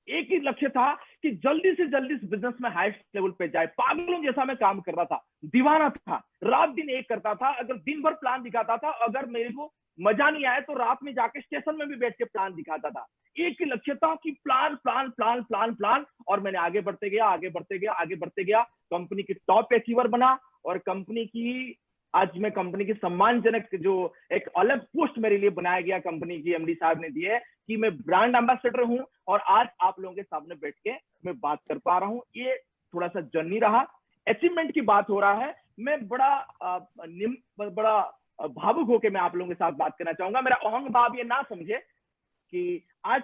एक ही लक्ष्य था कि जल्दी से जल्दी इस बिजनेस में हाईएस्ट लेवल पे जाए। पागलों जैसा मैं काम कर रहा था, दीवाना था, रात दिन एक करता था। अगर दिन भर प्लान दिखाता था, अगर मेरे को मजा नहीं आया तो रात में जाके स्टेशन में भी बैठ के प्लान दिखाता था। एक ही लक्ष्य था कि plan plan plan plan plan. और मैंने आगे बढ़ते गया, आगे बढ़ते गया, आगे बढ़ते गया। कंपनी की टॉप अचीवर बना, और कंपनी की आज मैं कंपनी की सम्मानजनक जो एक अलग पोस्ट मेरे लिए बनाया गया कंपनी की एमडी साहब ने दी है कि मैं ब्रांड एम्बेसडर हूं और आज आप लोगों के सामने बैठ के मैं बात कर पा रहा हूं। ये थोड़ा सा जर्नी रहा, अचीवमेंट की बात हो रहा है। मैं बड़ा भावुक होकर मैं आप लोगों के साथ बात करना चाहूंगा। मेरा अहंग भाव ये ना समझे कि आज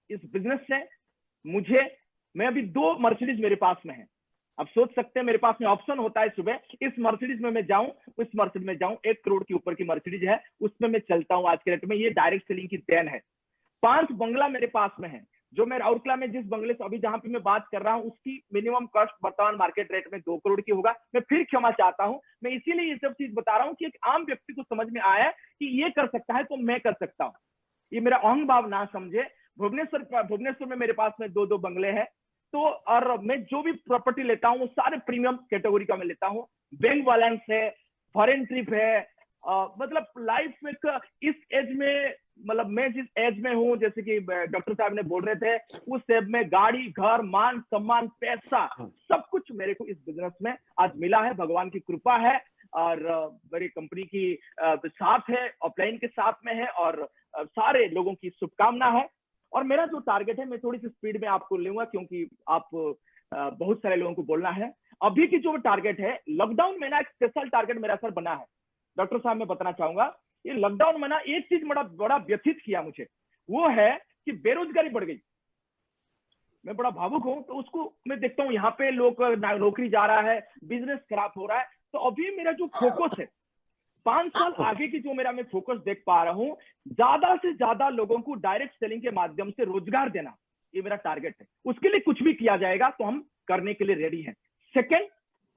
इस बिजनेस से मैं अभी 2 मर्सिडीज मेरे पास में है। अब सोच सकते हैं मेरे पास में ऑप्शन होता है सुबह इस मर्सिडीज में मैं जाऊं, उस मर्सिडीज में जाऊं। 1 करोड़ के ऊपर की मर्सिडीज है, उसमें मैं चलता हूं आज के रेट में। ये डायरेक्ट सेलिंग की देन है। 5 बंगला मेरे पास में है, जो मैं राउरकेला में जिस बंगले से अभी जहां पे मैं बात कर रहा हूं उसकी मिनिमम कॉस्ट वर्तमान मार्केट रेट में 2 करोड़ की होगा। मैं फिर क्षमा चाहता हूं, मैं इसीलिए ये सब चीज बता रहा हूं कि एक आम व्यक्ति को समझ में आया कि ये कर सकता है तो मैं कर सकता हूं। ये मेरा अहंग भाव ना समझे। भुवनेश्वर में मेरे पास में 2 बंगले हैं। तो और मैं जो भी प्रॉपर्टी लेता हूँ सारे प्रीमियम कैटेगरी का मैं लेता हूँ। बैंक बैलेंस है, फॉरेन ट्रिप है, मतलब लाइफ में इस एज में, मतलब मैं जिस एज में हूँ, जैसे कि डॉक्टर साहब ने बोल रहे थे, उस एज में गाड़ी, घर, मान सम्मान, पैसा सब कुछ मेरे को इस बिजनेस में आज मिला है। भगवान की कृपा है और मेरी कंपनी की साथ है, ऑफलाइन के साथ में है और सारे लोगों की शुभकामना है। और मेरा जो टारगेट है, मैं थोड़ी सी स्पीड में आपको लूंगा क्योंकि आप बहुत सारे लोगों को बोलना है। अभी की जो टारगेट है, लॉकडाउन में ना एक स्पेशल टारगेट मेरा सर बना है। डॉक्टर साहब मैं बताना चाहूंगा, ये लॉकडाउन में ना एक चीज बड़ा व्यथित किया मुझे, वो है कि बेरोजगारी बढ़ गई। मैं बड़ा भावुक हूं, तो उसको मैं देखता हूं यहाँ पे लोग नौकरी जा रहा है, बिजनेस खराब हो रहा है। तो अभी मेरा जो फोकस है 5 साल आगे की जो मैं फोकस देख पा रहा हूं, ज्यादा से ज्यादा लोगों को डायरेक्ट सेलिंग के माध्यम से रोजगार देना, ये मेरा टारगेट है। उसके लिए कुछ भी किया जाएगा तो हम करने के लिए रेडी हैं। सेकंड,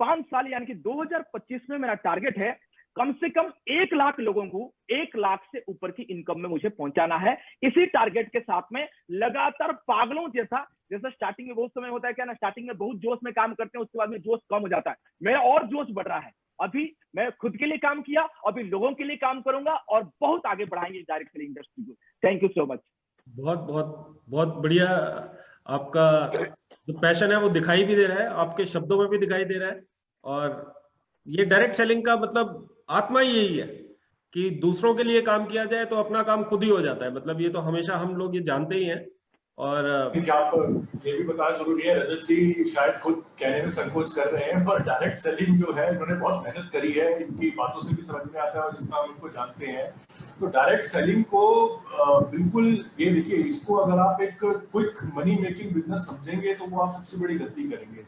5 साल यानी कि 2025 में मेरा टारगेट है कम से कम 1 लाख लोगों को 1 लाख से ऊपर की इनकम में मुझे पहुंचाना है। इसी टारगेट के साथ में लगातार पागलों जैसा स्टार्टिंग में बहुत समय होता है क्या ना, स्टार्टिंग में बहुत जोश में काम करते हैं, उसके बाद में जोश कम हो जाता है। मेरा और जोश बढ़ रहा है। अभी मैं खुद के लिए काम किया, अभी लोगों के लिए काम करूंगा और बहुत आगे बढ़ाएंगे डायरेक्ट सेलिंग इंडस्ट्री को। Thank you so much. बहुत बहुत बहुत बढ़िया। आपका जो पैशन है वो दिखाई भी दे रहा है, आपके शब्दों में भी दिखाई दे रहा है। और ये डायरेक्ट सेलिंग का मतलब आत्मा ही यही है कि दूसरों के लिए काम किया जाए तो अपना काम खुद ही हो जाता है। मतलब ये तो हमेशा हम लोग ये जानते ही हैं। और क्या आपको ये भी बताना जरूरी है, रजत जी शायद खुद कहने में संकोच कर रहे हैं, पर डायरेक्ट सेलिंग जो है इन्होंने बहुत मेहनत करी है, इनकी बातों से भी समझ में आता है और जितना हम इनको जानते हैं। तो डायरेक्ट सेलिंग को बिल्कुल, ये देखिए, इसको अगर आप एक क्विक मनी मेकिंग बिजनेस समझेंगे तो वो आप सबसे बड़ी गलती करेंगे।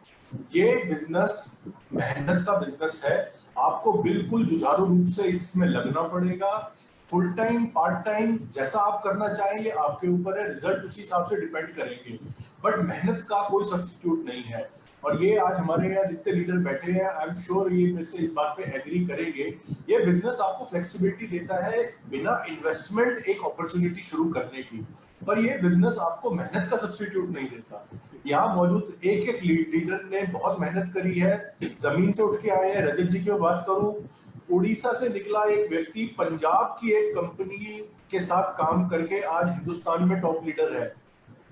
ये बिजनेस मेहनत का बिजनेस है। आपको बिल्कुल जुझारू रूप से इसमें लगना पड़ेगा। फुल टाइम, पार्ट टाइम, जैसा आप करना चाहें ये आपके ऊपर है, रिजल्ट उसी हिसाब से डिपेंड करेंगे। बट मेहनत का कोई सब्स्टिट्यूट नहीं है। और ये आज हमारे यहाँ जितने लीडर बैठे हैं, आई एम श्योर ये मेरे से इस बात पे एग्री करेंगे। ये बिजनेस आपको फ्लेक्सिबिलिटी देता है बिना इन्वेस्टमेंट एक अपॉर्चुनिटी शुरू करने की, पर ये बिजनेस आपको मेहनत का सब्स्टिट्यूट नहीं देता। यहाँ मौजूद एक एक लीडर ने बहुत मेहनत करी है, जमीन से उठ के आए हैं। रजत जी की मैं बात करूं, उड़ीसा से निकला एक व्यक्ति पंजाब की एक कंपनी के साथ काम करके आज हिंदुस्तान में टॉप लीडर है।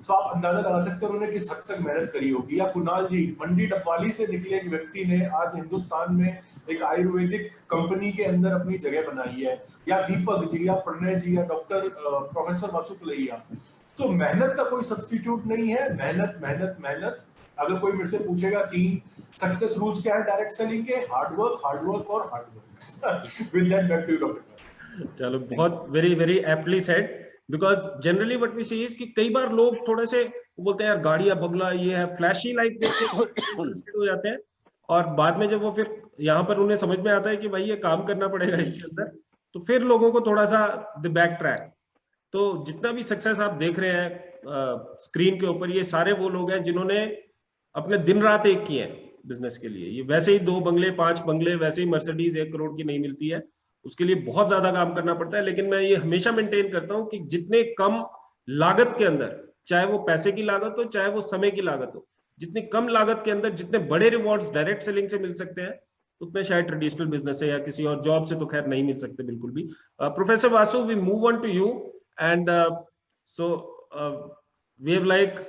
तो आप अंदाजा लगा सकते हैं उन्होंने किस हद तक मेहनत करी होगी। या कुणाल जी, मंडी डबवाली से निकले एक व्यक्ति ने आज हिंदुस्तान में एक आयुर्वेदिक कंपनी के अंदर अपनी जगह बनाई है। या दीपक जी, या प्रणय जी, या डॉक्टर प्रोफेसर वासु कलैया। तो मेहनत का कोई सब्स्टिट्यूट नहीं है। मेहनत मेहनत मेहनत। अगर कोई मेरे से पूछेगा 3 सक्सेस रूल्स क्या है डायरेक्ट सेलिंग के, हार्ड वर्क और hard work. With that, back to you, Dr. चलो, बहुत very very aptly said. Because generally what we see is कि कई बार लोग थोड़े से बोलते हैं यार गाड़ी या बंगला ये है, फ्लैशी लाइफ देख के इंटरेस्टेड हो जाते हैं, और बाद में जब वो फिर यहाँ पर उन्हें समझ में आता है कि भाई ये काम करना पड़ेगा इसके अंदर, तो फिर लोगों को थोड़ा सा द बैक ट्रैक। तो जितना भी सक्सेस आप देख रहे हैं स्क्रीन के ऊपर, ये सारे वो लोग हैं जिन्होंने अपने दिन रात एक किए हैं बिजनेस के लिए। ये वैसे ही 2 बंगले 5 बंगले, वैसे ही मर्सिडीज 1 करोड़ की नहीं मिलती है, उसके लिए बहुत ज्यादा काम करना पड़ता है। लेकिन मैं ये हमेशा मेंटेन करता हूं कि जितने कम लागत के अंदर, चाहे वो पैसे की लागत हो चाहे वो समय की लागत हो, जितनी कम लागत के अंदर जितने बड़े रिवॉर्ड्स डायरेक्ट सेलिंग से मिल सकते हैं, उतने शायद ट्रेडिशनल बिजनेस से या किसी और जॉब से तो खैर नहीं मिल सकते बिल्कुल भी। Professor Vasu, we move on to you and so we have like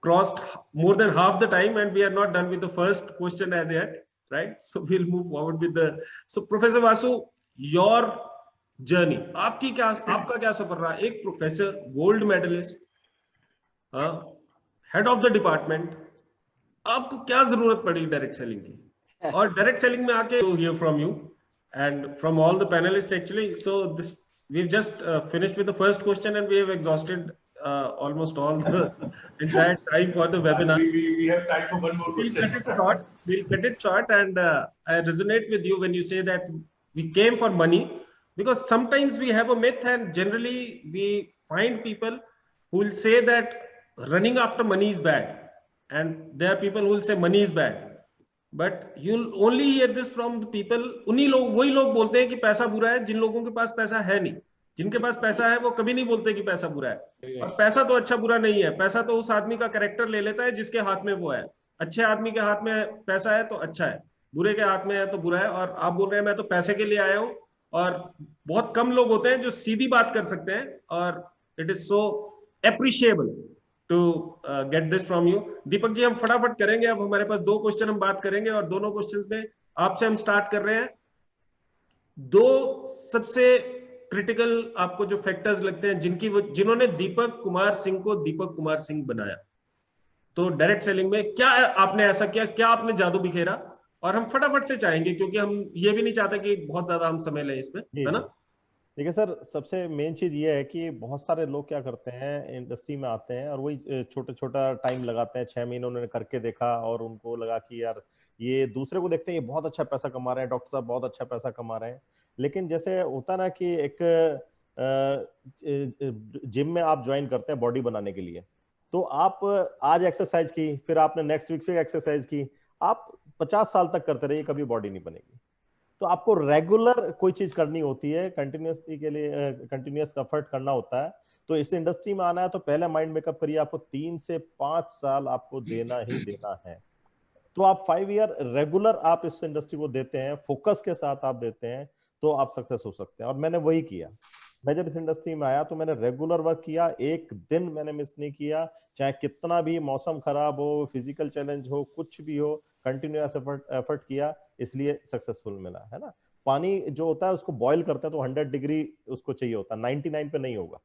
crossed more than half the time and we are not done with the first question as yet. right? So we'll move forward with the. So Professor Vasu, your journey, आपका क्या सफर रहा? एक professor, gold medalist, head of the department, आपको क्या जरूरत पड़ी डायरेक्ट सेलिंग की? और डायरेक्ट सेलिंग में आके hear from you and from all the panelists actually. So this we've just finished with the first question and we have exhausted almost all the entire time for the webinar. We have time for one more question. We'll cut it short and I resonate with you when you say that we came for money, because sometimes we have a myth and generally we find people who will say that running after money is bad, and there are people who will say money is bad, but you'll only hear this from the people, वही लोग बोलते हैं कि पैसा बुरा है जिन लोगों के पास पैसा है नहीं। जिनके पास पैसा है वो कभी नहीं बोलते कि पैसा बुरा है। और पैसा तो अच्छा बुरा नहीं है, पैसा तो उस आदमी का कैरेक्टर ले लेता है जिसके हाथ में वो है। अच्छे आदमी के हाथ में पैसा है तो अच्छा है, बुरे के हाथ में है तो बुरा है। और आप बोल रहे हैं मैं तो पैसे के लिए आया हूं, और बहुत कम लोग होते हैं जो सीधी बात कर सकते हैं, और it is so appreciable to get this from you. Deepak ji, हम फटाफट करेंगे, अब हमारे पास 2 क्वेश्चन हम बात करेंगे, और दोनों क्वेश्चंस में आपसे हम स्टार्ट कर रहे हैं। 2 सबसे क्रिटिकल आपको जो फैक्टर्स लगते हैं जिन्होंने दीपक कुमार सिंह को दीपक कुमार सिंह बनाया, तो डायरेक्ट सेलिंग में क्या आपने ऐसा किया, क्या आपने जादू बिखेरा? और हम फटाफट से चाहेंगे क्योंकि हम ये भी नहीं चाहते कि बहुत ज्यादा हम समय लें इसमें, है ना? देखिए सर, सबसे मेन चीज ये है कि बहुत सारे लोग क्या करते हैं, इंडस्ट्री में आते हैं और वही छोटा टाइम लगाते हैं। 6 महीने उन्होंने करके देखा और उनको लगा कि यार ये दूसरे को देखते हैं ये बहुत अच्छा पैसा कमा रहे हैं, डॉक्टर साहब बहुत अच्छा पैसा कमा रहे हैं। लेकिन जैसे होता ना कि एक जिम में आप ज्वाइन करते हैं बॉडी बनाने के लिए, तो आप आज एक्सरसाइज की, फिर आपने नेक्स्ट वीक फिर एक्सरसाइज की, आप 50 साल तक करते रहिए, कभी बॉडी नहीं बनेगी। तो आपको रेगुलर कोई चीज करनी होती है, कंटिन्यूसली के लिए कंटिन्यूस एफर्ट करना होता है। तो इस इंडस्ट्री में आना है तो पहले माइंड मेकअप करिए, आपको 3 से 5 साल आपको देना ही देना है। तो आप 5 ईयर रेगुलर आप इस इंडस्ट्री को देते हैं, फोकस के साथ आप देते हैं, तो आप सक्सेस हो सकते हैं। और मैंने वही किया। मैं जब इस इंडस्ट्री में आया तो मैंने रेगुलर वर्क किया, एक दिन मैंने मिस नहीं किया, चाहे कितना भी मौसम खराब हो, फिजिकल चैलेंज हो, कुछ भी हो, कंटिन्यूअस एफर्ट किया, इसलिए सक्सेसफुल मिला, है ना? पानी जो होता है उसको बॉईल करते हैं तो 100 डिग्री उसको चाहिए होता है, 99 पे नहीं होगा।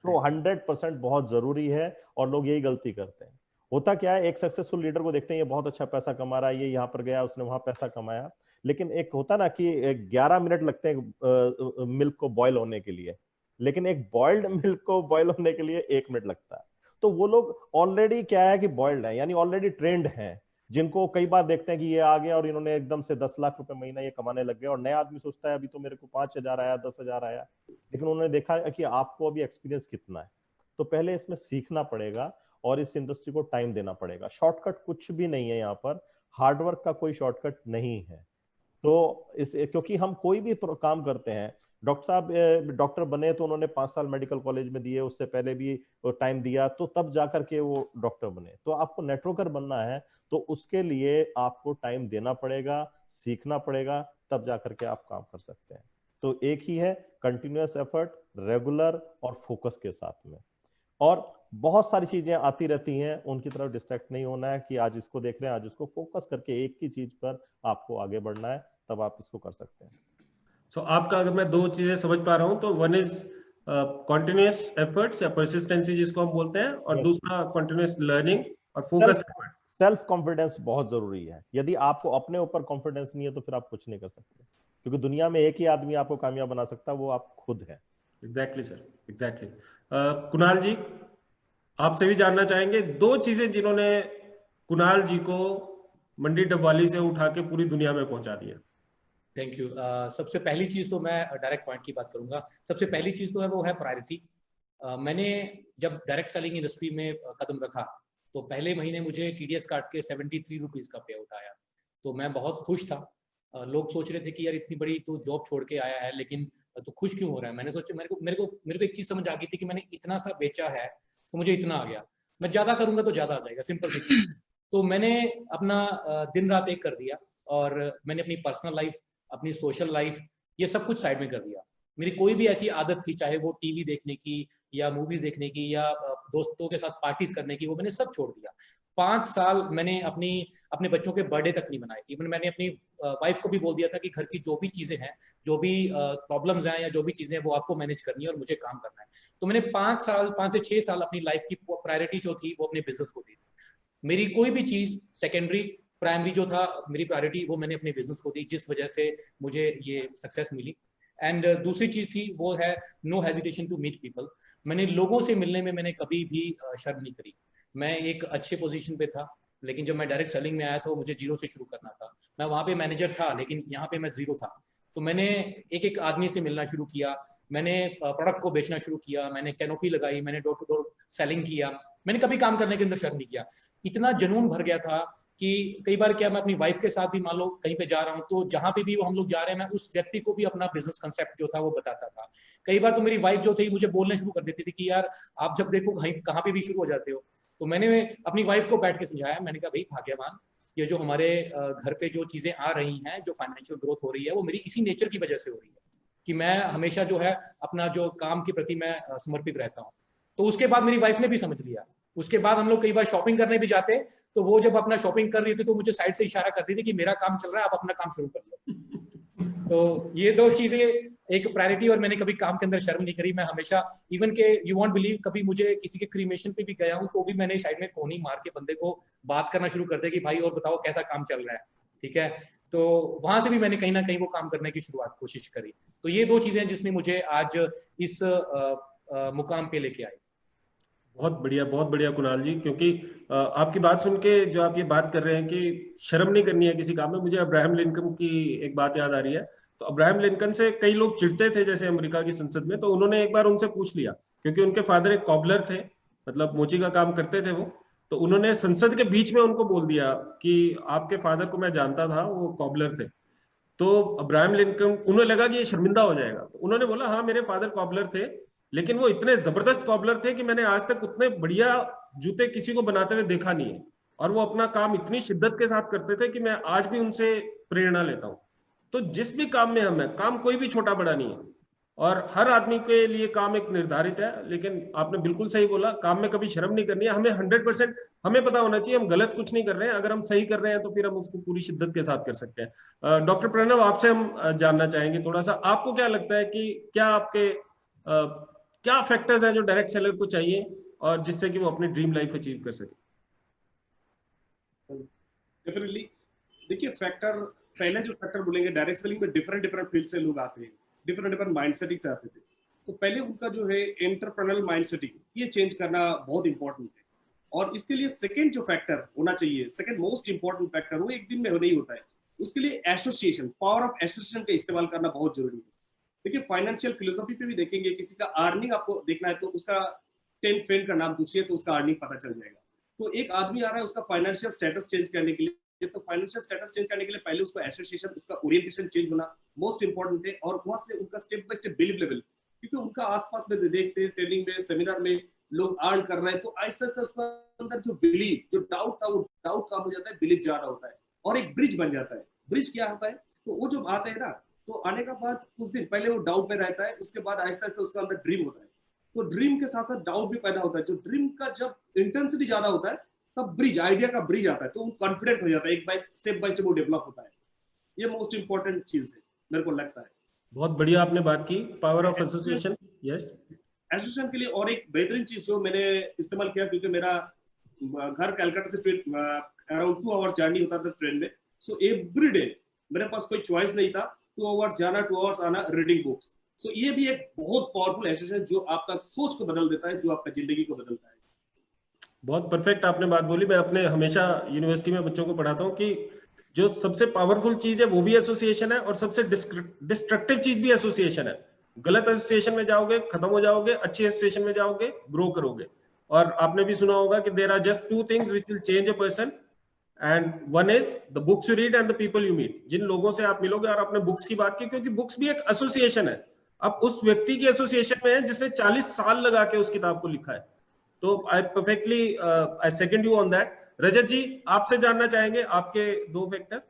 तो 100% बहुत जरूरी है और लोग यही गलती करते हैं। होता क्या है, एक सक्सेसफुल लीडर को देखते हैं ये बहुत अच्छा पैसा कमा रहा है, ये यहाँ पर गया, उसने वहां पैसा कमाया, लेकिन एक होता ना कि 11 मिनट लगते हैं मिल्क को बॉयल होने के लिए, लेकिन एक बॉइल्ड मिल्क को बॉयल होने के लिए 1 मिनट लगता है। तो वो लोग ऑलरेडी क्या है कि बॉइल्ड है, यानी ऑलरेडी ट्रेंड हैं, जिनको कई बार देखते हैं कि ये आ गया और इन्होंने एकदम से 10 लाख रुपए महीना ये कमाने लग गए, और नया आदमी सोचता है अभी तो मेरे को 5,000 आया, 10,000 आया, लेकिन उन्होंने देखा कि आपको अभी एक्सपीरियंस कितना है। तो पहले इसमें सीखना पड़ेगा और इस इंडस्ट्री को टाइम देना पड़ेगा। शॉर्टकट कुछ भी नहीं है यहाँ पर, हार्डवर्क का कोई शॉर्टकट नहीं है। तो क्योंकि हम कोई भी काम करते हैं, डॉक्टर साहब डॉक्टर बने तो उन्होंने 5 साल मेडिकल कॉलेज में दिए, उससे पहले भी टाइम दिया, तो तब जाकर के वो डॉक्टर बने। तो आपको नेटवर्कर बनना है तो उसके लिए आपको टाइम देना पड़ेगा, सीखना पड़ेगा, तब जाकर के आप काम कर सकते हैं। तो एक ही है, कंटिन्यूअस एफर्ट, रेगुलर और फोकस के साथ में। और बहुत सारी चीजें आती रहती हैं, उनकी तरफ डिस्ट्रैक्ट नहीं होना है कि आज इसको देख रहे हैं, आज उसको, फोकस करके एक ही चीज पर आपको आगे बढ़ना है, तब आप इसको कर सकते हैं। सो आपका, अगर मैं 2 चीजें समझ पा रहा हूं तो वन इज कॉन्टिन्यूअस एफर्ट्स या परसिस्टेंसी जिसको हम बोलते हैं, और दूसरा कॉन्टिन्यूअस लर्निंग और फोकस्ड एफर्ट। सेल्फ कॉन्फिडेंस बहुत जरूरी है। यदि आपको अपने ऊपर कॉन्फिडेंस नहीं है तो फिर आप कुछ नहीं कर सकते, क्योंकि दुनिया में एक ही आदमी आपको कामयाब बना सकता है, वो आप खुद है। Exactly sir, exactly. Kunal ji, आपसे भी जानना चाहेंगे 2 चीजें जिन्होंने कुणाल जी को मंडी डबवाली से उठा के पूरी दुनिया में पहुंचा दिया। Thank you. सबसे पहली चीज तो मैं डायरेक्ट पॉइंट की बात करूंगा। सबसे पहली चीज तो है वो है प्रायोरिटी। मैंने जब डायरेक्ट सेलिंग इंडस्ट्री में कदम रखा तो पहले महीने मुझे TDS काट के 73 रुपीज का पे आउट आया, तो मैं बहुत खुश था। लोग सोच रहे थे कि यार इतनी बड़ी तो जॉब छोड़ के आया है, लेकिन तो खुश क्यों हो रहा है? मैंने सोचा, मेरे को एक चीज समझ आ गई थी कि मैंने इतना सा बेचा है तो मुझे इतना आ गया, मैं ज्यादा करूंगा तो ज्यादा आ जाएगा, सिंपल सी चीज। तो मैंने अपना दिन रात एक कर दिया और मैंने अपनी पर्सनल लाइफ, अपनी सोशल लाइफ, ये सब कुछ साइड में कर दिया। मेरी कोई भी ऐसी आदत थी, चाहे वो टीवी देखने की या मूवीज देखने की या दोस्तों के साथ पार्टीज करने की, वो मैंने सब छोड़ दिया। 5 साल मैंने अपने बच्चों के बर्थडे तक नहीं बनाए। इवन मैंने अपनी वाइफ को भी बोल दिया था कि घर की जो भी चीजें हैं, जो भी प्रॉब्लम्स हैं या जो भी चीजें हैं, वो आपको मैनेज करनी है और मुझे काम करना है। तो मैंने 5 से 6 साल अपनी लाइफ की प्रायोरिटी जो थी वो अपने बिजनेस को दी थी। मेरी कोई भी चीज सेकेंडरी, प्राइमरी जो था मेरी प्रायोरिटी, वो मैंने अपने बिजनेस को दी, जिस वजह से मुझे ये सक्सेस मिली। एंड दूसरी चीज थी वो है no hesitation to meet people. मैंने लोगों से मिलने में मैंने कभी भी शर्म नहीं करी। मैं एक अच्छे पोजीशन पे था, लेकिन जब मैं डायरेक्ट सेलिंग में आया था मुझे जीरो से शुरू करना था। मैं वहां पे मैनेजर था, लेकिन यहाँ पे मैं जीरो था। तो मैंने एक एक आदमी से मिलना शुरू किया, मैंने प्रोडक्ट को बेचना शुरू किया, मैंने कैनोपी लगाई, मैंने डोर टू डोर सेलिंग किया। मैंने कभी काम करने के अंदर शर्म नहीं किया। इतना जुनून भर गया था कि कई बार क्या, मैं अपनी वाइफ के साथ भी मान लो कहीं पे जा रहा हूँ, तो जहां पे भी वो हम लोग जा रहे हैं, मैं उस व्यक्ति को भी अपना बिजनेस कंसेप्ट जो था वो बताता था। कई बार तो मेरी वाइफ जो थी मुझे बोलने शुरू कर देती थी कि यार आप जब देखो कहीं पे भी शुरू हो जाते हो। तो मैंने अपनी वाइफ को बैठ के समझाया, मैंने कहा भाई भाग्यवान, ये जो हमारे घर पे जो चीजें आ रही हैं, जो फाइनेंशियल ग्रोथ हो रही है, वो मेरी इसी नेचर की वजह से हो रही है कि मैं हमेशा जो है अपना जो काम के प्रति मैं समर्पित रहता हूँ। तो उसके बाद मेरी वाइफ ने भी समझ लिया। उसके बाद हम लोग कई बार शॉपिंग करने भी जाते, तो वो जब अपना शॉपिंग कर रही थी तो मुझे साइड से इशारा करती थी कि मेरा काम चल रहा है, आप अपना काम शुरू कर लो। तो ये दो चीजें एक प्रायोरिटी, और मैंने कभी काम के अंदर शर्म नहीं करी। मैं हमेशा, इवन के यू वॉन्ट बिलीव, कभी मुझे किसी के क्रीमेशन पे भी गया हूँ तो भी मैंने साइड में कोनी मार के बंदे को बात करना शुरू कर दिया कि भाई और बताओ कैसा काम चल रहा है, ठीक है। तो वहां से भी मैंने कहीं ना कहीं वो काम करने की शुरुआत कोशिश करी। तो ये दो चीजें जिसने मुझे आज इस मुकाम पे लेके आई। बहुत बढ़िया कुणाल जी, क्योंकि आपकी बात सुन के जो आप ये बात कर रहे हैं कि शर्म नहीं करनी है किसी काम में, मुझे अब्राहम लिंकन की एक बात याद आ रही है। तो अब्राहम लिंकन से कई लोग चिढ़ते थे जैसे अमेरिका की संसद में, तो उन्होंने एक बार उनसे पूछ लिया, क्योंकि उनके फादर एक कॉबलर थे, मतलब मोची का काम करते थे वो। तो उन्होंने संसद के बीच में उनको बोल दिया कि आपके फादर को मैं जानता था, वो कॉबलर थे। तो अब्राहम लिंकन, उन्हें लगा कि ये शर्मिंदा हो जाएगा, तो उन्होंने बोला हाँ मेरे फादर कॉबलर थे, लेकिन वो इतने जबरदस्त कॉबलर थे कि मैंने आज तक उतने बढ़िया जूते किसी को बनाते हुए देखा नहीं है। और वो अपना काम इतनी शिद्दत के साथ करते थे कि मैं आज भी उनसे प्रेरणा लेता हूं। तो जिस भी काम में हम हैं, काम कोई भी छोटा बड़ा नहीं है, और हर आदमी के लिए काम एक निर्धारित है। लेकिन आपने बिल्कुल सही बोला, काम में कभी शर्म नहीं करनी है। हमें 100% हमें पता होना चाहिए हम गलत कुछ नहीं कर रहे हैं। अगर हम सही कर रहे हैं तो फिर हम उसको पूरी शिद्दत के साथ कर सकते हैं। डॉक्टर प्रणव, आपसे हम जानना चाहेंगे थोड़ा सा, आपको क्या लगता है कि क्या आपके क्या फैक्टर्स हैं जो डायरेक्ट सेलर को चाहिए और जिससे कि वो अपनी ड्रीम लाइफ अचीव कर सके? डेफिनेटली देखिए, फैक्टर, पहले जो फैक्टर बोलेंगे, डायरेक्ट सेलिंग में डिफरेंट फील्ड से लोग आते हैं, डिफरेंट माइंडसेटिंग से आते थे। तो पहले उनका जो है एंटरप्रेन्योरल माइंडसेटिंग, ये चेंज करना बहुत इंपॉर्टेंट है। और इसके लिए सेकंड जो फैक्टर होना चाहिए, सेकंड मोस्ट इंपॉर्टेंट फैक्टर, वो एक दिन में नहीं होता है। उसके लिए एसोसिएशन, पावर ऑफ एसोसिएशन का इस्तेमाल करना बहुत जरूरी है। देखिए, फाइनेंशियल फिलोसफी पे भी देखेंगे, किसी का अर्निंग आपको देखना है तो उसका 10 फ्रेंड का नाम पूछिए तो उसका अर्निंग पता चल जाएगा। तो एक आदमी आ रहा है उसका फाइनेंशियल स्टेटस चेंज करने के लिए, तो फाइनेंशियल स्टेटस चेंज करने के लिए पहले उसको एसोसिएशन, उसका ओरिएंटेशन चेंज होना मोस्ट इंपॉर्टेंट है। और वहां से उनका step by step believe level, क्योंकि उनका आसपास में देखते हैं, ट्रेनिंग में, सेमिनार में लोग अर्न कर रहे हैं, तो आहिस्ता आहिस्ता उसका अंदर जो बिलीव, जो डाउट था, वो डाउट कम हो जाता है, बिलीव ज्यादा होता है और एक ब्रिज बन जाता है। ब्रिज क्या होता है? तो वो जब आता है ना, तो आने का बाद कुछ दिन पहले वो डाउट में रहता है, उसके बाद आहिस्ता आहिस्ता उसका अंदर ड्रीम होता है। तो ड्रीम के साथ साथ डाउट भी पैदा होता है। जो ड्रीम का जब इंटेंसिटी ज्यादा होता है, तब ब्रिज, आइडिया का ब्रिज आता है, तो वो कॉन्फिडेंट हो जाता है, एक बाय स्टेप वो डेवलप होता है। ये मोस्ट इंपॉर्टेंट चीज है, मेरे को लगता है। बहुत बढ़िया आपने बात की, power of association. Yes, association के लिए और एक बेहतरीन चीज जो मैंने इस्तेमाल किया, क्योंकि मेरा घर कलकत्ता से अराउंड 2 आवर्स जर्नी होता था ट्रेन में। सो एवरी डे मेरे पास कोई चॉइस नहीं था, 2 आवर्स जाना, 2 आवर्स आना, रीडिंग बुक्स। सो ये भी एक बहुत पावरफुल एसोसिएशन जो आपका सोच को बदल देता है, जो आपका जिंदगी को बदलता है। बहुत परफेक्ट आपने बात बोली। मैं अपने हमेशा यूनिवर्सिटी में बच्चों को पढ़ाता हूँ कि जो सबसे पावरफुल चीज है वो भी एसोसिएशन है, और सबसे डिस्ट्रक्टिव चीज भी एसोसिएशन है। गलत एसोसिएशन में जाओगे खत्म हो जाओगे, अच्छी एसोसिएशन में जाओगे ग्रो करोगे। और आपने भी सुना होगा कि there are just 2 things which will change a person, and one is the books you read and the people you meet. जिन लोगों से आप मिलोगे, और आपने बुक्स की बात की, क्योंकि बुक्स भी एक एसोसिएशन है। आप उस व्यक्ति की एसोसिएशन में है जिसने 40 साल लगा के उस किताब को लिखा है। तो I perfectly I second you on that. Rajat ji, आपसे जानना चाहेंगे आपके 2 फैक्टर।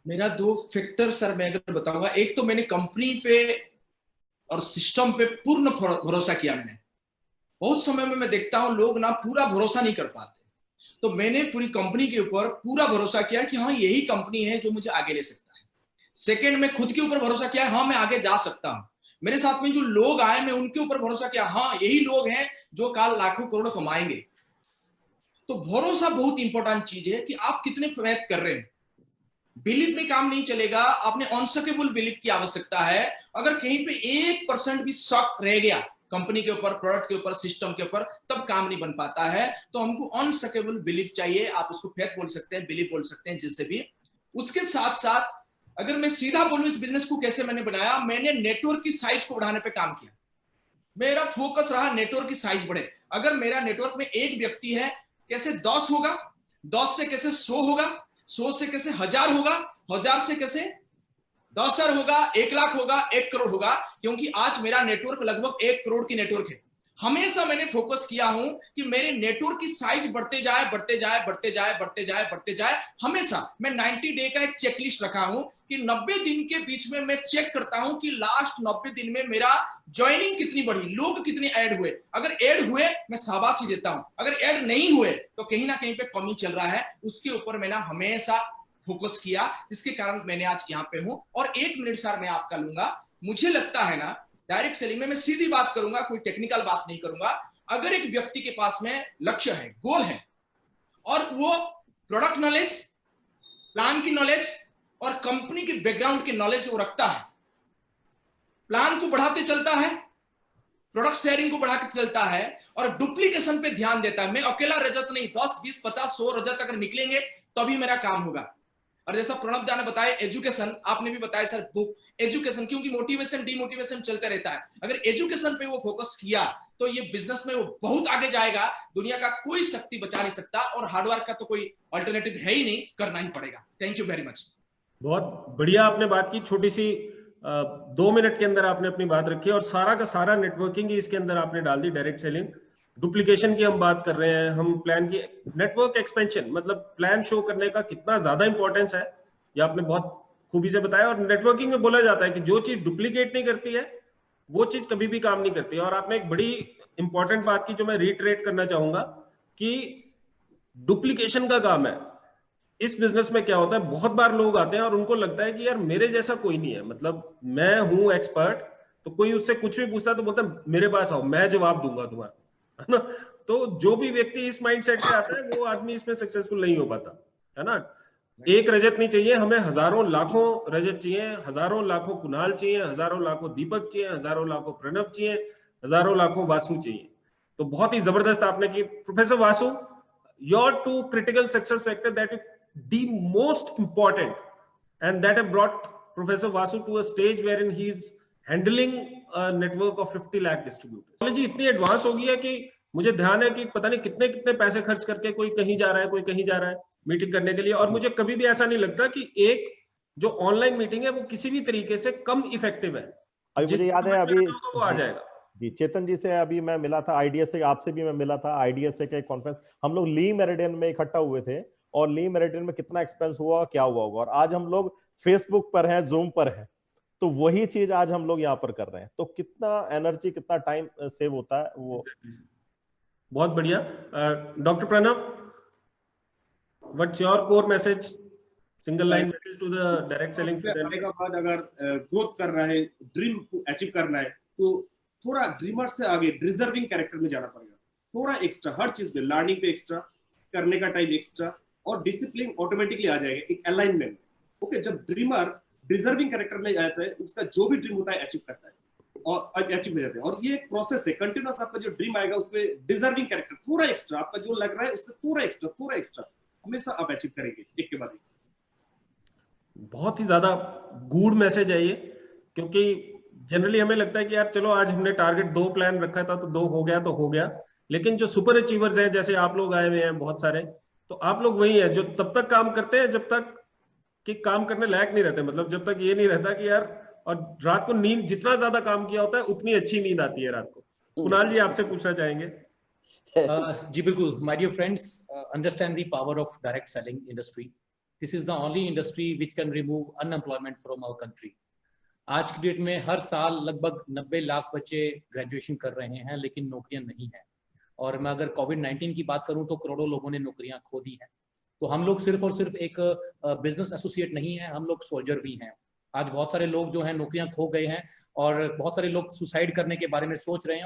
मेरा 2 फैक्टर सर मैं अगर बताऊंगा, एक तो मैंने कंपनी पे और सिस्टम पे पूर्ण भरोसा किया मैंने। बहुत समय में मैं देखता हूं लोग ना पूरा भरोसा नहीं कर पाते, तो मैंने पूरी कंपनी के ऊपर पूरा भरोसा किया कि हाँ यही कंपनी है जो मुझे आगे ले सकता है। सेकंड में खुद के ऊपर भरोसा किया, हाँ मैं आगे जा सकता हूं। मेरे साथ में जो लोग आए मैं उनके ऊपर भरोसा किया, हाँ यही लोग हैं जो कल लाखों करोड़ कमाएंगे। तो भरोसा बहुत इंपॉर्टेंट चीज है कि आप कितने मेहनत कर रहे हैं। बिलीव में काम नहीं चलेगा, आपने अनशकेबल बिलीव की आवश्यकता है। अगर कहीं पे 1% भी शक रह गया कंपनी के ऊपर, प्रोडक्ट के ऊपर, सिस्टम के ऊपर, तब काम नहीं बन पाता है। तो हमको अनशकेबल बिलीव चाहिए। आप उसको फेथ बोल सकते हैं, बिलीव बोल सकते हैं, जिससे भी। उसके साथ साथ अगर मैं सीधा बोलूं इस बिजनेस को कैसे मैंने बनाया, मैंने नेटवर्क की साइज को बढ़ाने पे काम किया। मेरा फोकस रहा नेटवर्क की साइज बढ़े। अगर मेरा नेटवर्क में एक व्यक्ति है, कैसे 10 होगा, 10 से कैसे 100 होगा, 100 से कैसे 1000 होगा, 1000 से कैसे 10,000 होगा, 1 लाख होगा, 1 करोड़ होगा। क्योंकि आज मेरा नेटवर्क लगभग 1 करोड़ की नेटवर्क है। हमेशा मैंने फोकस किया हूं कि मेरे नेटवर्क की साइज बढ़ते जाए, बढ़ते जाए, बढ़ते जाए, बढ़ते जाए, बढ़ते जाए। हमेशा मैं 90 डे का एक चेकलिस्ट रखा हूं कि 90 दिन के बीच में मैं चेक करता हूं कि लास्ट 90 दिन में मेरा ज्वाइनिंग कितनी बढ़ी, लोग कितने ऐड हुए। अगर ऐड हुए मैं शाबाशी देता हूं, अगर ऐड नहीं हुए तो कहीं ना कहीं पे कमी चल रहा है। उसके ऊपर मैंने हमेशा फोकस किया, इसके कारण मैंने आज यहाँ पे हूं। और 1 मिनट सर मैं आपका लूंगा। मुझे लगता है ना, डायरेक्ट सेलिंग में मैं सीधी बात करूंगा, कोई टेक्निकल बात नहीं करूंगा। अगर एक व्यक्ति के पास में लक्ष्य है, गोल है, और वो प्रोडक्ट नॉलेज, प्लान की नॉलेज और कंपनी के बैकग्राउंड की नॉलेज वो रखता है, प्लान को बढ़ाते चलता है, प्रोडक्ट शेयरिंग को बढ़ाते चलता है और डुप्लीकेशन पे ध्यान देता है। मैं अकेला रजत नहीं, 10, 20, 50, 100 रजत अगर निकलेंगे तभी मेरा काम होगा। और जैसा प्रणव दा ने बताया एजुकेशन, आपने भी बताया सर बुक, एजुकेशन, क्योंकि मोटिवेशन डिमोटिवेशन चलते रहता है। अगर एजुकेशन पे वो फोकस किया तो ये बिजनेस में वो बहुत आगे जाएगा। दुनिया का कोई शक्ति बचा नहीं सकता, और हार्डवर्क का तो कोई अल्टरनेटिव है ही नहीं, करना ही पड़ेगा। Thank you very much. बहुत बढ़िया आपने बात की, छोटी सी 2 मिनट के अंदर आपने अपनी बात रखी और सारा का सारा नेटवर्किंग ही इसके अंदर आपने डाल दी। डायरेक्ट सेलिंग, डुप्लीकेशन की हम बात कर रहे हैं, हम प्लान की, नेटवर्क एक्सपेंशन, मतलब प्लान शो करने का कितना ज्यादा इंपॉर्टेंस है, ये आपने बहुत खूबी से बताया। और नेटवर्किंग में बोला जाता है कि जो चीज डुप्लीकेट नहीं करती है वो चीज कभी भी काम नहीं करती। और आपने एक बड़ी इंपॉर्टेंट बात की जो मैं रिटरेट करना चाहूंगा कि डुप्लीकेशन का काम है। इस बिजनेस में क्या होता है, बहुत बार लोग आते हैं और उनको लगता है कि यार मेरे जैसा कोई नहीं है, मतलब मैं हूं एक्सपर्ट, तो कोई उससे कुछ भी पूछता है तो बोलता है मेरे पास आओ, मैं जवाब दूंगा तुम्हारा, है ना। तो जो भी व्यक्ति इस माइंडसेट से आता है वो आदमी इसमें सक्सेसफुल नहीं हो पाता, है ना। एक रजत नहीं चाहिए हमें, हजारों लाखों रजत चाहिए, हजारों लाखों कुणाल चाहिए, हजारों लाखों दीपक चाहिए, हजारों लाखों प्रणव चाहिए, हजारों लाखों वासु चाहिए। तो बहुत ही जबरदस्त आपने की। Professor Vasu, your 2 critical success factors that you deem most important and that have brought Professor Vasu to a stage wherein he is handling a network of 50 lakh distributors. Technology इतनी एडवांस हो गई है कि मुझे ध्यान है कि पता नहीं कितने कितने पैसे खर्च करके कोई कहीं जा रहा है, कोई कहीं जा रहा है मीटिंग करने के लिए, और मुझे कभी भी ऐसा नहीं लगता कि एक जो ऑनलाइन मीटिंग है वो किसी भी तरीके से कम इफेक्टिव है। अभी मुझे याद है, अभी वो आ जाएगा जी, चेतन जी से अभी मैं मिला था, आईडीएस से, आपसे भी मैं मिला था, आईडीएस से के कॉन्फ्रेंस, हम लोग ली मेरिडियन में इकट्ठा हुए थे, और ली मेरिडियन में कितना एक्सपेंस हुआ, क्या हुआ होगा, और आज हम लोग फेसबुक पर हैं, जूम पर हैं, तो वही चीज आज हम लोग यहाँ पर कर रहे हैं। तो कितना एनर्जी, कितना टाइम सेव होता है वो। बहुत बढ़िया। Doctor Pranav, what's your core message, single line message to the direct selling? आने के बाद अगर ग्रोथ करना है, ड्रीम को अचीव करना है, तो थोड़ा ड्रीमर से आगे डिजर्विंग कैरेक्टर में जाना पड़ेगा। थोड़ा एक्स्ट्रा हर चीज में, लर्निंग पे एक्स्ट्रा, करने का टाइम एक्स्ट्रा, और डिसिप्लिन ऑटोमेटिकली आ जाएगा, एक अलाइनमेंट। ओके, जब ड्रीमर डिजर्विंग कैरेक्टर में आता है, उसका जो भी ड्रीम होता है अचीव करता है और अचीव हो जाता है। और ये एक प्रोसेस है कंटिन्यूअस। आपका जो ड्रीम आएगा उसमें डिजर्विंग कैरेक्टर थोड़ा एक्स्ट्रा, आपका जो लग रहा है उससे थोड़ा एक्स्ट्रा हमेशा आप अचीव करेंगे, एक के बाद एक। बहुत ही ज्यादा गूढ़ मैसेज है ये, क्योंकि जनरली हमें लगता है कि यार चलो आज हमने टारगेट 2 प्लान रखा था तो 2 हो गया तो हो गया, लेकिन जो सुपर अचीवर्स हैं, जैसे आप लोग आए हुए हैं बहुत सारे, तो आप लोग वही है जो तब तक काम करते हैं जब तक कि काम करने लायक नहीं रहते, मतलब जब तक ये नहीं रहता कि यार, और रात को नींद, जितना ज्यादा काम किया होता है उतनी अच्छी नींद आती है रात को। कुणाल जी आपसे पूछना चाहेंगे? जी बिल्कुल, my dear friends, understand the power of direct selling industry. This is the only industry which can remove unemployment from our country. आज की डेट में हर साल लगभग 90 लाख बच्चे ग्रेजुएशन कर रहे हैं, लेकिन नौकरियां नहीं है। और मैं अगर कोविड-19 की बात करूं तो करोड़ों लोगों ने नौकरियां खो दी हैं। तो हम लोग सिर्फ और सिर्फ एक बिजनेस एसोसिएट नहीं है, हम लोग सोल्जर भी हैं। आज बहुत सारे लोग जो हैं नौकरियां खो गए हैं और बहुत सारे लोग सुसाइड करने के बारे में सोच रहे हैं।